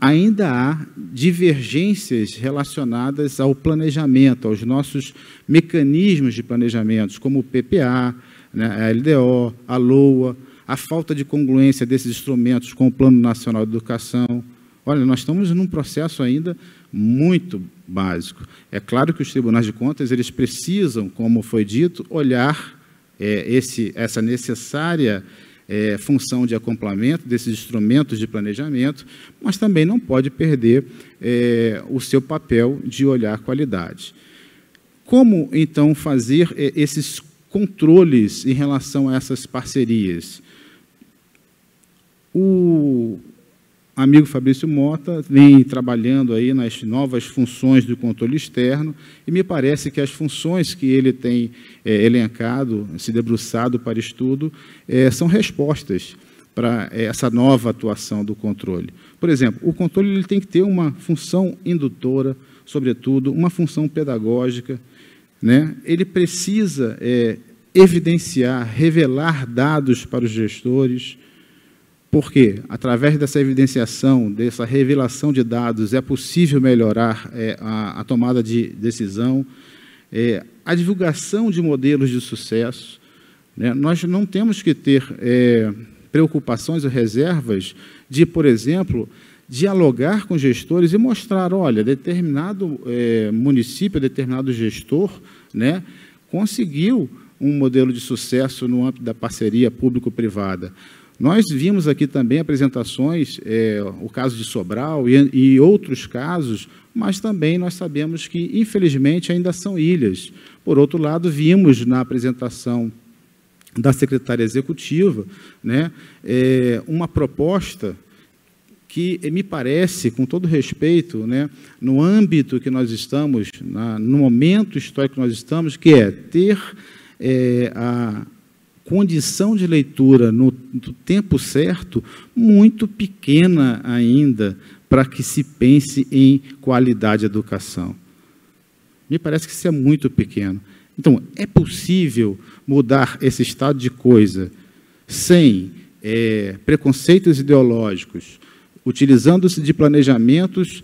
ainda há divergências relacionadas ao planejamento, aos nossos mecanismos de planejamento, como o PPA, né, a LDO, a LOA, a falta de congruência desses instrumentos com o Plano Nacional de Educação. Olha, nós estamos num processo ainda muito básico. É claro que os tribunais de contas eles precisam, como foi dito, olhar essa necessária função de acoplamento desses instrumentos de planejamento, mas também não pode perder o seu papel de olhar a qualidade. Como, então, fazer esses controles em relação a essas parcerias? O amigo Fabrício Mota vem trabalhando aí nas novas funções do controle externo e me parece que as funções que ele tem elencado, se debruçado para estudo, são respostas para essa nova atuação do controle. Por exemplo, o controle ele tem que ter uma função indutora, sobretudo, uma função pedagógica, né? Ele precisa evidenciar, revelar dados para os gestores, porque, através dessa evidenciação, dessa revelação de dados, é possível melhorar a tomada de decisão, a divulgação de modelos de sucesso, né? Nós não temos que ter preocupações ou reservas de, por exemplo, dialogar com gestores e mostrar, olha, determinado município, determinado gestor, né, conseguiu um modelo de sucesso no âmbito da parceria público-privada. Nós vimos aqui também apresentações, o caso de Sobral e outros casos, mas também nós sabemos que, infelizmente, ainda são ilhas. Por outro lado, vimos na apresentação da secretária executiva, né, uma proposta que me parece, com todo respeito, né, no âmbito que nós estamos, no momento histórico que nós estamos, que é ter a condição de leitura no tempo certo, muito pequena ainda, para que se pense em qualidade de educação. Me parece que isso é muito pequeno. Então, é possível mudar esse estado de coisa sem preconceitos ideológicos, utilizando-se de planejamentos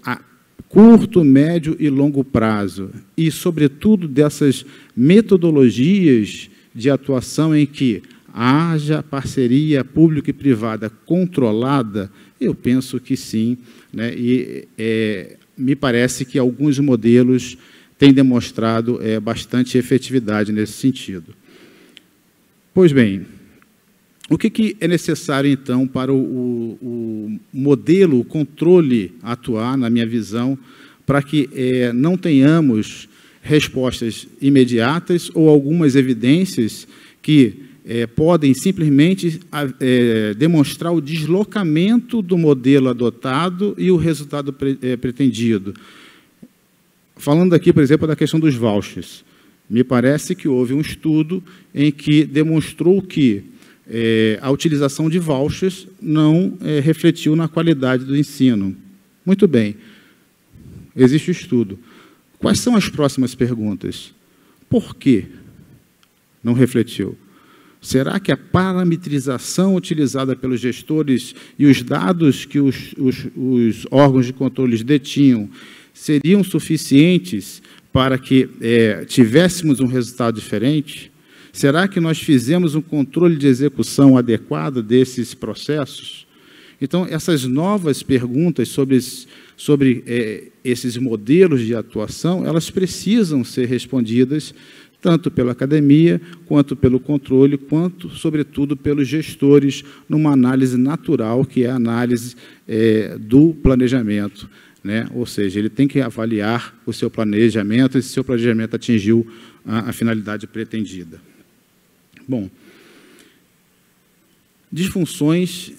a curto, médio e longo prazo, e, sobretudo, dessas metodologias de atuação em que haja parceria pública e privada controlada, eu penso que sim, né? E me parece que alguns modelos têm demonstrado bastante efetividade nesse sentido. Pois bem, o que é necessário, então, para o modelo, o controle atuar, na minha visão, para que não tenhamos respostas imediatas ou algumas evidências que podem simplesmente demonstrar o deslocamento do modelo adotado e o resultado pretendido. Falando aqui, por exemplo, da questão dos vouchers, me parece que houve um estudo em que demonstrou que a utilização de vouchers não refletiu na qualidade do ensino. Muito bem, existe o estudo. Quais são as próximas perguntas? Por que não refletiu? Será que a parametrização utilizada pelos gestores e os dados que os órgãos de controle detinham seriam suficientes para que tivéssemos um resultado diferente? Será que nós fizemos um controle de execução adequado desses processos? Então, essas novas perguntas sobre esses modelos de atuação, elas precisam ser respondidas tanto pela academia, quanto pelo controle, quanto, sobretudo, pelos gestores, numa análise natural, que é a análise do planejamento, né? Ou seja, ele tem que avaliar o seu planejamento e se o seu planejamento atingiu a finalidade pretendida. Bom, disfunções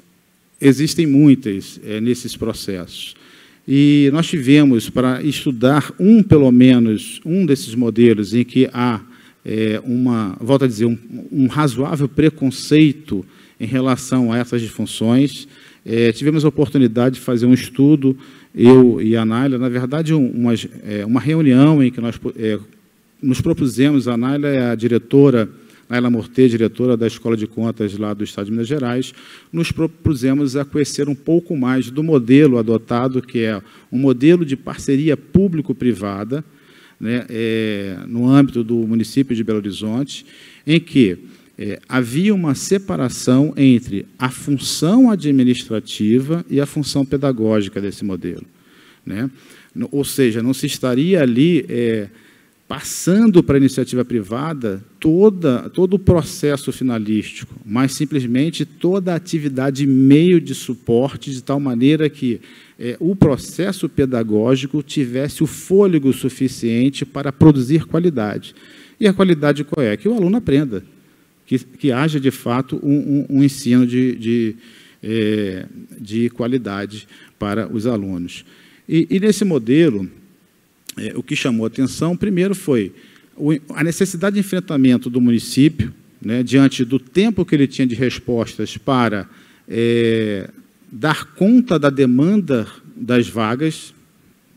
existem muitas nesses processos. E nós tivemos, para estudar pelo menos um desses modelos em que há volto a dizer, um razoável preconceito em relação a essas disfunções, tivemos a oportunidade de fazer um estudo, eu e a Nália, na verdade, uma reunião em que nós nos propusemos, a Nália é a diretora Laila Mortê, diretora da Escola de Contas lá do Estado de Minas Gerais, nos propusemos a conhecer um pouco mais do modelo adotado, que é um modelo de parceria público-privada, né, no âmbito do município de Belo Horizonte, em que havia uma separação entre a função administrativa e a função pedagógica desse modelo, né? Ou seja, não se estaria ali passando para a iniciativa privada todo o processo finalístico, mas simplesmente toda a atividade meio de suporte, de tal maneira que o processo pedagógico tivesse o fôlego suficiente para produzir qualidade. E a qualidade qual é? Que o aluno aprenda, que haja, de fato, um ensino de qualidade para os alunos. E nesse modelo, o que chamou a atenção, primeiro, foi a necessidade de enfrentamento do município, né, diante do tempo que ele tinha de respostas para dar conta da demanda das vagas.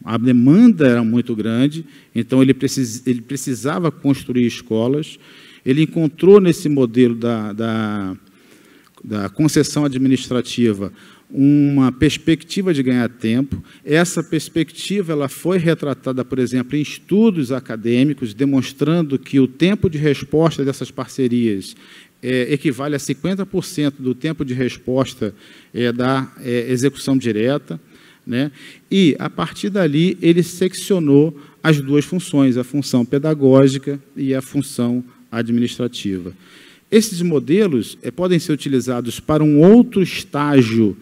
A demanda era muito grande, então ele precisava construir escolas. Ele encontrou nesse modelo da concessão administrativa uma perspectiva de ganhar tempo. Essa perspectiva ela foi retratada, por exemplo, em estudos acadêmicos, demonstrando que o tempo de resposta dessas parcerias equivale a 50% do tempo de resposta da execução direta, né? E, a partir dali, ele seccionou as duas funções, a função pedagógica e a função administrativa. Esses modelos podem ser utilizados para um outro estágio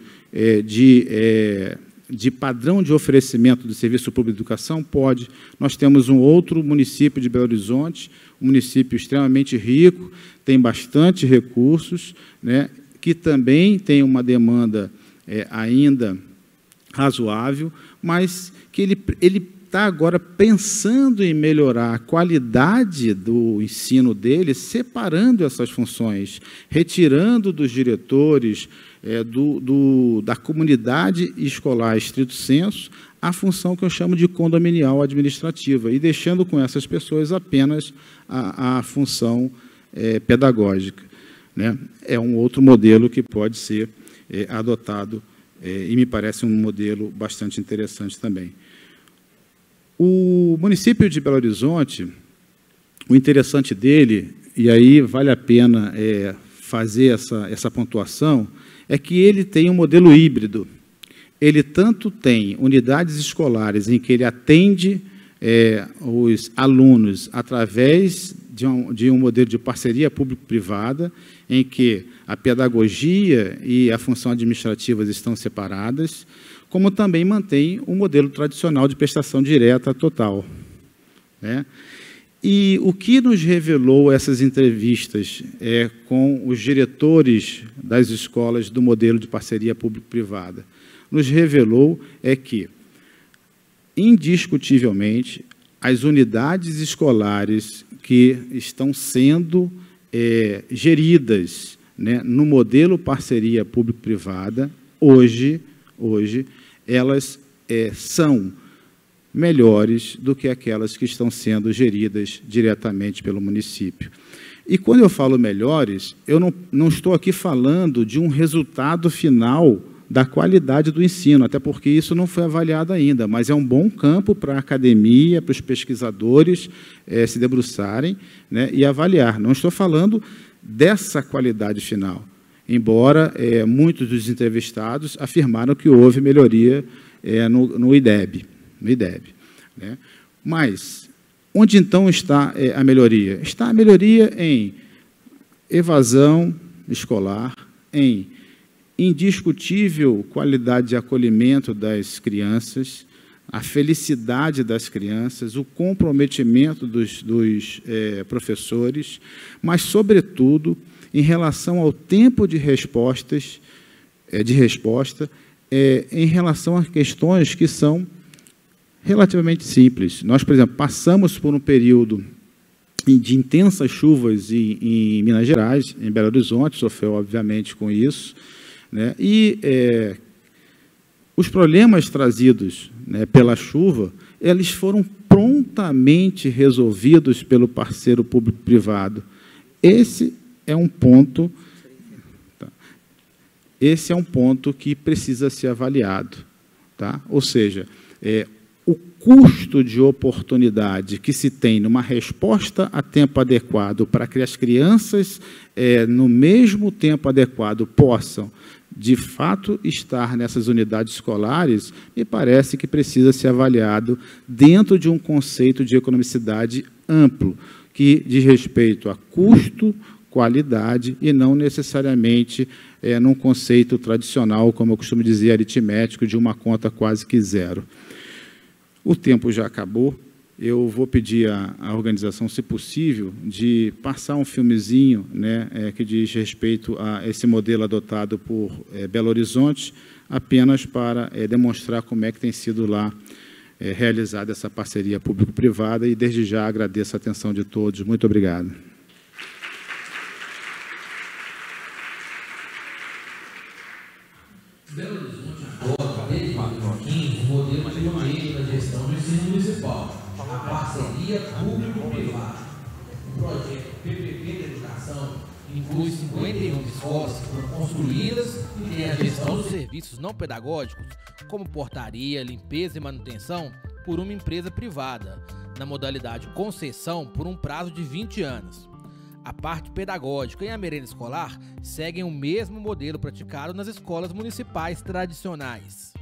de padrão de oferecimento do serviço público de educação? Pode. Nós temos um outro município de Belo Horizonte, um município extremamente rico, tem bastante recursos, né, que também tem uma demanda ainda razoável, mas que ele está agora pensando em melhorar a qualidade do ensino dele, separando essas funções, retirando dos diretores, da comunidade escolar estrito sensu, a função que eu chamo de condominial administrativa, e deixando com essas pessoas apenas a função pedagógica, né? É um outro modelo que pode ser adotado, e me parece um modelo bastante interessante também. O município de Belo Horizonte, o interessante dele, e aí vale a pena fazer essa pontuação, é que ele tem um modelo híbrido. Ele tanto tem unidades escolares em que ele atende os alunos através de um modelo de parceria público-privada, em que a pedagogia e a função administrativa estão separadas, como também mantém o modelo tradicional de prestação direta total, né? E o que nos revelou essas entrevistas com os diretores das escolas do modelo de parceria público-privada? Nos revelou que, indiscutivelmente, as unidades escolares que estão sendo geridas, né, no modelo parceria público-privada, hoje elas são melhores do que aquelas que estão sendo geridas diretamente pelo município. E, quando eu falo melhores, eu não estou aqui falando de um resultado final da qualidade do ensino, até porque isso não foi avaliado ainda, mas é um bom campo para a academia, para os pesquisadores se debruçarem, né, e avaliar. Não estou falando dessa qualidade final, embora muitos dos entrevistados afirmaram que houve melhoria no IDEB. Né? Mas, onde então está a melhoria? Está a melhoria em evasão escolar, em indiscutível qualidade de acolhimento das crianças, a felicidade das crianças, o comprometimento dos professores, mas, sobretudo, em relação ao tempo de resposta, em relação a questões que são relativamente simples. Nós, por exemplo, passamos por um período de intensas chuvas em Minas Gerais, em Belo Horizonte, sofreu, obviamente, com isso, né? E os problemas trazidos, né, pela chuva, eles foram prontamente resolvidos pelo parceiro público-privado. esse é um ponto, esse é um ponto que precisa ser avaliado, tá? Ou seja, o custo de oportunidade que se tem numa resposta a tempo adequado para que as crianças, no mesmo tempo adequado, possam, de fato, estar nessas unidades escolares, me parece que precisa ser avaliado dentro de um conceito de economicidade amplo, que diz respeito a custo, qualidade, e não necessariamente num conceito tradicional, como eu costumo dizer, aritmético, de uma conta quase que zero. O tempo já acabou. Eu vou pedir à organização, se possível, de passar um filmezinho, né, que diz respeito a esse modelo adotado por Belo Horizonte, apenas para demonstrar como é que tem sido lá realizada essa parceria público-privada, e desde já agradeço a atenção de todos. Muito obrigado. Belo Horizonte adota, desde 2015, o modelo pioneiro da gestão do ensino municipal, a parceria público-privada. O projeto PPP de Educação inclui 51 escolas que foram construídas e tem a gestão dos serviços não pedagógicos, como portaria, limpeza e manutenção, por uma empresa privada, na modalidade concessão por um prazo de 20 anos. A parte pedagógica e a merenda escolar seguem o mesmo modelo praticado nas escolas municipais tradicionais.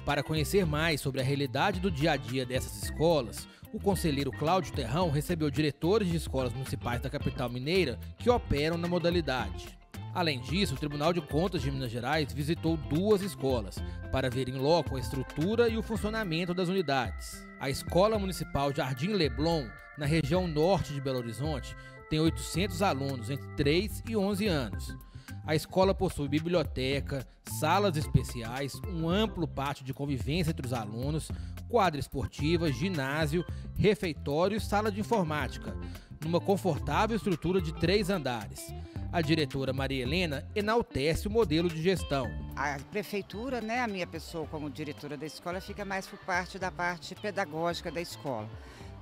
Para conhecer mais sobre a realidade do dia a dia dessas escolas, o conselheiro Cláudio Terrão recebeu diretores de escolas municipais da capital mineira que operam na modalidade. Além disso, o Tribunal de Contas de Minas Gerais visitou 2 escolas para ver em loco a estrutura e o funcionamento das unidades. A Escola Municipal Jardim Leblon, na região norte de Belo Horizonte, tem 800 alunos entre 3 e 11 anos. A escola possui biblioteca, salas especiais, um amplo pátio de convivência entre os alunos, quadra esportiva, ginásio, refeitório e sala de informática, numa confortável estrutura de 3 andares. A diretora Maria Helena enaltece o modelo de gestão. A prefeitura, né, a minha pessoa como diretora da escola, fica mais por parte da parte pedagógica da escola,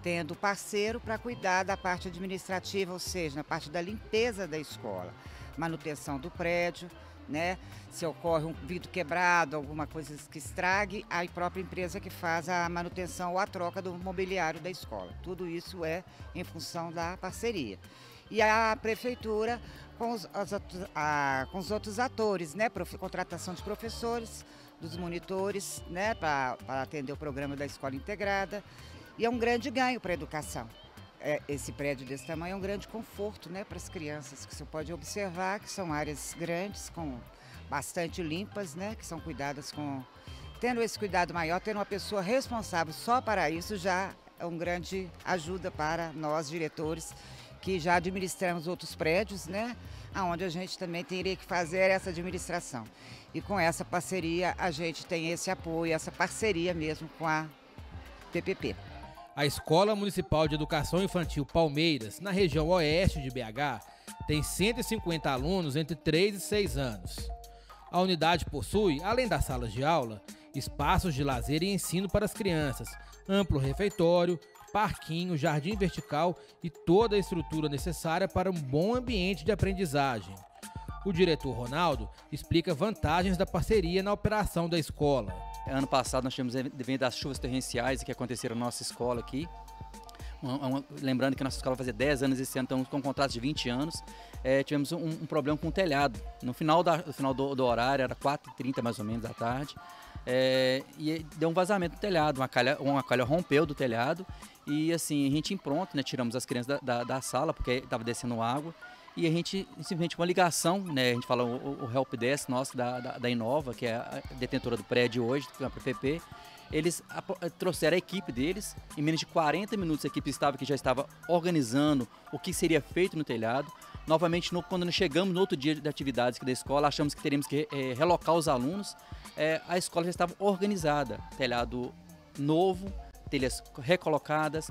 tendo parceiro para cuidar da parte administrativa, ou seja, na parte da limpeza da escola, manutenção do prédio, né? Se ocorre um vidro quebrado, alguma coisa que estrague, a própria empresa que faz a manutenção ou a troca do mobiliário da escola. Tudo isso é em função da parceria. E a prefeitura com os outros atores, né? Contratação de professores, dos monitores, né? Para atender o programa da escola integrada. E é um grande ganho para a educação. Esse prédio desse tamanho é um grande conforto, né, para as crianças, que você pode observar que são áreas grandes, com bastante limpas, né, que são cuidadas com... Tendo esse cuidado maior, tendo uma pessoa responsável só para isso, já é uma grande ajuda para nós, diretores, que já administramos outros prédios, né, onde a gente também teria que fazer essa administração. E com essa parceria, a gente tem esse apoio, essa parceria mesmo com a PPP. A Escola Municipal de Educação Infantil Palmeiras, na região oeste de BH, tem 150 alunos entre 3 e 6 anos. A unidade possui, além das salas de aula, espaços de lazer e ensino para as crianças, amplo refeitório, parquinho, jardim vertical e toda a estrutura necessária para um bom ambiente de aprendizagem. O diretor Ronaldo explica vantagens da parceria na operação da escola. Ano passado nós tivemos devido às chuvas torrenciais que aconteceram na nossa escola aqui. Lembrando que a nossa escola vai fazer 10 anos esse ano, então com um contrato de 20 anos. Tivemos um problema com o telhado. No final do horário, era 4h30 mais ou menos da tarde, e deu um vazamento no telhado, uma calha rompeu do telhado e assim, a gente em pronto, né, tiramos as crianças da sala porque estava descendo água. E a gente, simplesmente uma ligação, né, a gente fala o helpdesk nosso da Inova, que é a detentora do prédio hoje, da PPP, eles trouxeram a equipe deles, em menos de 40 minutos a equipe que já estava organizando o que seria feito no telhado. Novamente, quando nós chegamos no outro dia de atividades aqui da escola, achamos que teríamos que relocar os alunos, a escola já estava organizada, telhado novo, telhas recolocadas,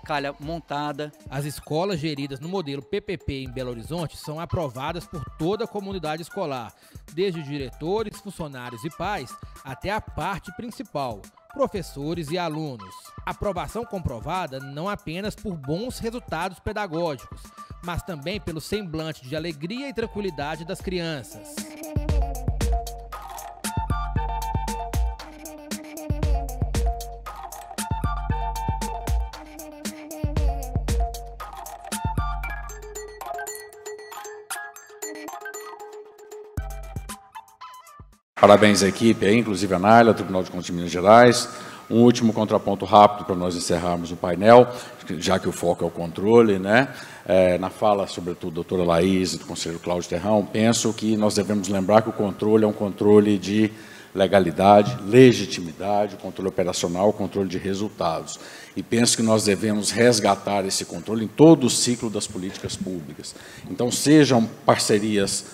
calha montada. As escolas geridas no modelo PPP em Belo Horizonte são aprovadas por toda a comunidade escolar, desde diretores, funcionários e pais, até a parte principal, professores e alunos. Aprovação comprovada não apenas por bons resultados pedagógicos, mas também pelo semblante de alegria e tranquilidade das crianças. Parabéns à equipe, aí, inclusive a Naila, Tribunal de Contas de Minas Gerais. Um último contraponto rápido para nós encerrarmos o painel, já que o foco é o controle, né? Na fala, sobretudo, da doutora Laís e do conselheiro Cláudio Terrão, penso que nós devemos lembrar que o controle é um controle de legalidade, legitimidade, controle operacional, controle de resultados. E penso que nós devemos resgatar esse controle em todo o ciclo das políticas públicas. Então, sejam parcerias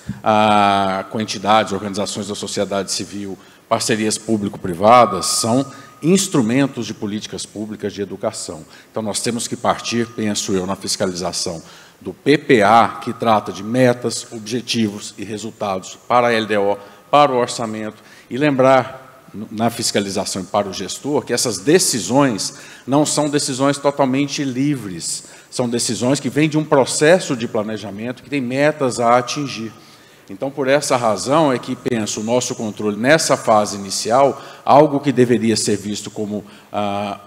com entidades, organizações da sociedade civil, parcerias público-privadas, são instrumentos de políticas públicas de educação. Então, nós temos que partir, penso eu, na fiscalização do PPA, que trata de metas, objetivos e resultados para a LDO, para o orçamento, e lembrar, na fiscalização e para o gestor, que essas decisões não são decisões totalmente livres, são decisões que vêm de um processo de planejamento que tem metas a atingir. Então, por essa razão é que penso o nosso controle nessa fase inicial, algo que deveria ser visto como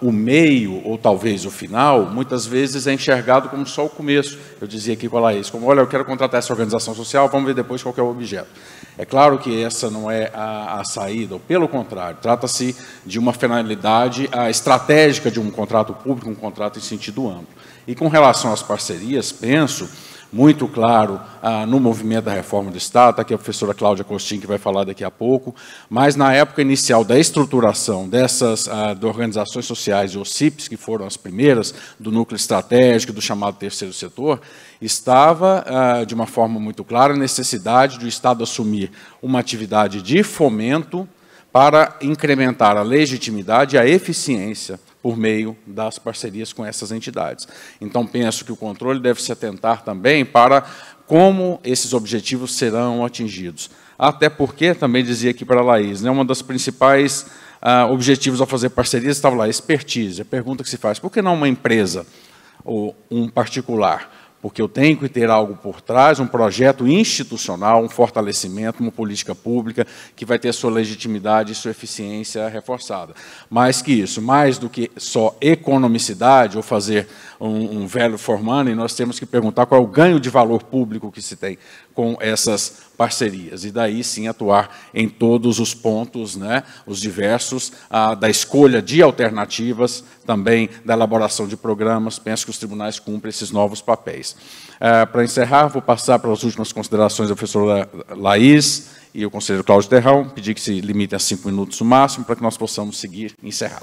o meio ou talvez o final, muitas vezes é enxergado como só o começo. Eu dizia aqui com a Laís, como, olha, eu quero contratar essa organização social, vamos ver depois qual que é o objeto. É claro que essa não é a saída, ou pelo contrário, trata-se de uma finalidade estratégica de um contrato público, um contrato em sentido amplo. E com relação às parcerias, penso muito claro no movimento da reforma do Estado, está aqui a professora Cláudia Costin, que vai falar daqui a pouco, mas na época inicial da estruturação dessas de organizações sociais e OCIPs, que foram as primeiras, do núcleo estratégico, do chamado terceiro setor, estava, de uma forma muito clara, a necessidade do Estado assumir uma atividade de fomento para incrementar a legitimidade e a eficiência por meio das parcerias com essas entidades. Então, penso que o controle deve se atentar também para como esses objetivos serão atingidos. Até porque, também dizia aqui para a Laís, né, uma das principais objetivos ao fazer parcerias estava lá, expertise. A pergunta que se faz, por que não uma empresa ou um particular? Porque eu tenho que ter algo por trás, um projeto institucional, um fortalecimento, uma política pública que vai ter sua legitimidade e sua eficiência reforçada. Mais que isso, mais do que só economicidade ou fazer um velho for money, nós temos que perguntar qual é o ganho de valor público que se tem com essas parcerias. E daí, sim, atuar em todos os pontos, né, os diversos, da escolha de alternativas, também da elaboração de programas. Penso que os tribunais cumprem esses novos papéis. Para encerrar, vou passar para as últimas considerações da professora Laís e o conselheiro Cláudio Terrão, pedir que se limitem a 5 minutos no máximo, para que nós possamos seguir e encerrar.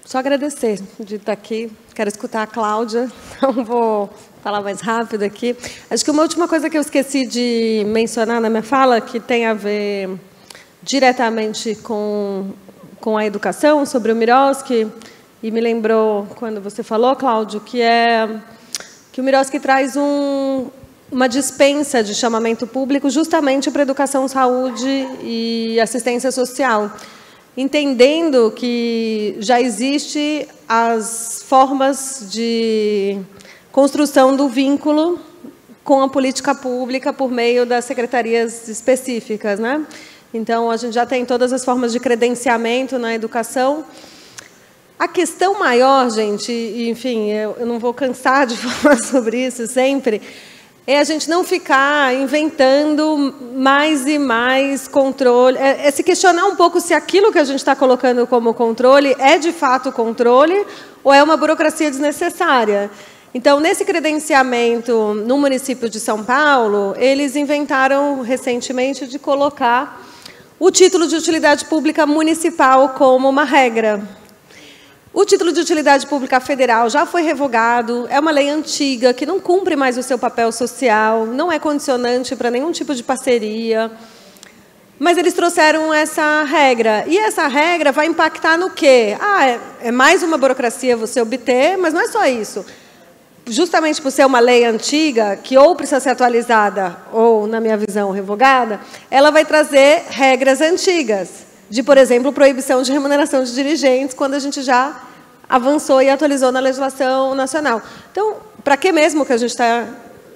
Só agradecer de estar aqui. Quero escutar a Cláudia, então vou falar mais rápido aqui. Acho que uma última coisa que eu esqueci de mencionar na minha fala, que tem a ver diretamente com a educação, sobre o Miroski, e me lembrou, quando você falou, Cláudio, que o Miroski traz uma dispensa de chamamento público justamente para educação, saúde e assistência social, entendendo que já existe as formas de construção do vínculo com a política pública por meio das secretarias específicas, né? Então, a gente já tem todas as formas de credenciamento na educação. A questão maior, gente, enfim, eu não vou cansar de falar sobre isso sempre, é a gente não ficar inventando mais e mais controle, é se questionar um pouco se aquilo que a gente está colocando como controle é de fato controle ou é uma burocracia desnecessária. Então, nesse credenciamento no município de São Paulo, eles inventaram recentemente de colocar o título de utilidade pública municipal como uma regra. O título de utilidade pública federal já foi revogado, é uma lei antiga que não cumpre mais o seu papel social, não é condicionante para nenhum tipo de parceria, mas eles trouxeram essa regra. E essa regra vai impactar no quê? É mais uma burocracia você obter, mas não é só isso. Justamente por ser uma lei antiga, que ou precisa ser atualizada ou, na minha visão, revogada, ela vai trazer regras antigas, de, por exemplo, proibição de remuneração de dirigentes, quando a gente já avançou e atualizou na legislação nacional. Então, para que mesmo que a gente está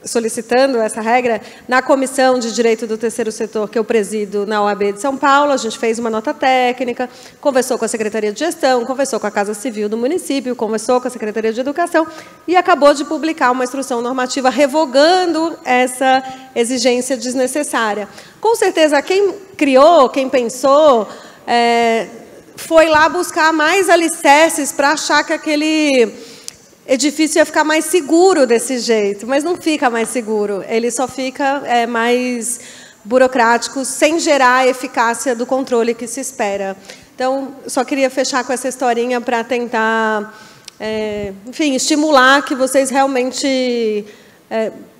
solicitando essa regra? Na Comissão de Direito do Terceiro Setor, que eu presido na OAB de São Paulo, a gente fez uma nota técnica, conversou com a Secretaria de Gestão, conversou com a Casa Civil do município, conversou com a Secretaria de Educação e acabou de publicar uma instrução normativa revogando essa exigência desnecessária. Com certeza, quem criou, quem pensou, foi lá buscar mais alicerces para achar que aquele edifício ia ficar mais seguro desse jeito, mas não fica mais seguro, ele só fica mais burocrático, sem gerar a eficácia do controle que se espera. Então, só queria fechar com essa historinha para tentar, enfim, estimular que vocês realmente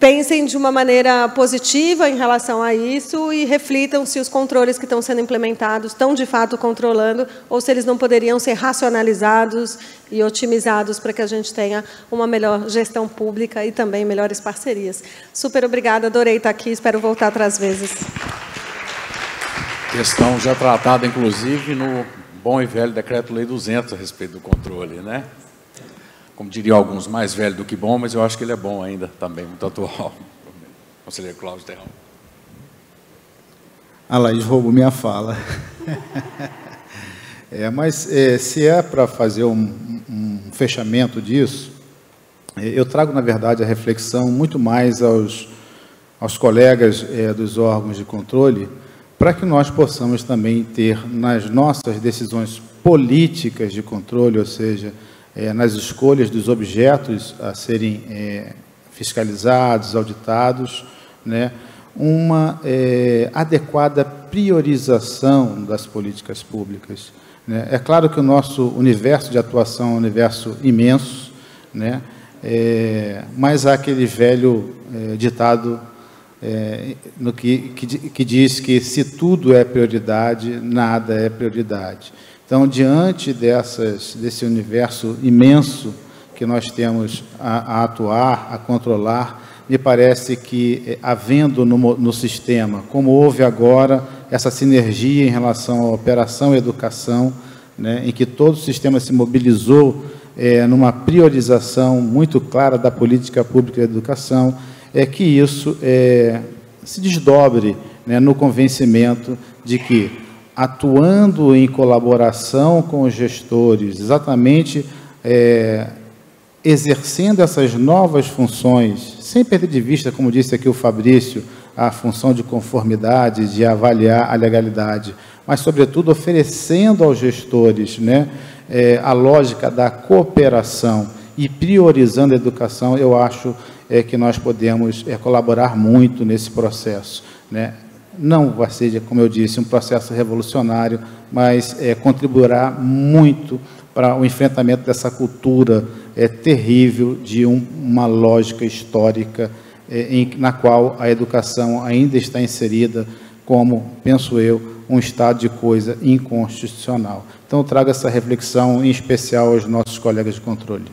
pensem de uma maneira positiva em relação a isso e reflitam se os controles que estão sendo implementados estão, de fato, controlando ou se eles não poderiam ser racionalizados e otimizados para que a gente tenha uma melhor gestão pública e também melhores parcerias. Super obrigada, adorei estar aqui, espero voltar outras vezes. Questão já tratada, inclusive, no bom e velho Decreto-Lei 200 a respeito do controle, né? Como diriam alguns, mais velho do que bom, mas eu acho que ele é bom ainda, também, muito atual. Conselheiro Cláudio Terrão. A Laís roubou minha fala. Mas se é para fazer um fechamento disso, eu trago, na verdade, a reflexão muito mais aos colegas dos órgãos de controle, para que nós possamos também ter, nas nossas decisões políticas de controle, ou seja, nas escolhas dos objetos a serem fiscalizados, auditados, né, uma adequada priorização das políticas públicas, né. É claro que o nosso universo de atuação é um universo imenso, né, mas há aquele velho ditado no que diz que se tudo é prioridade, nada é prioridade. Então, diante desse universo imenso que nós temos a atuar, a controlar, me parece que, havendo no sistema, como houve agora, essa sinergia em relação à operação e educação, né, em que todo o sistema se mobilizou numa priorização muito clara da política pública de educação, que isso se desdobre, né, no convencimento de que, atuando em colaboração com os gestores, exatamente exercendo essas novas funções, sem perder de vista, como disse aqui o Fabrício, a função de conformidade, de avaliar a legalidade, mas, sobretudo, oferecendo aos gestores, né, a lógica da cooperação e priorizando a educação, eu acho que nós podemos colaborar muito nesse processo, né? Não vai ser, como eu disse, um processo revolucionário, mas contribuirá muito para o enfrentamento dessa cultura terrível de uma lógica histórica na qual a educação ainda está inserida como, penso eu, um estado de coisa inconstitucional. Então, eu trago essa reflexão, em especial, aos nossos colegas de controle.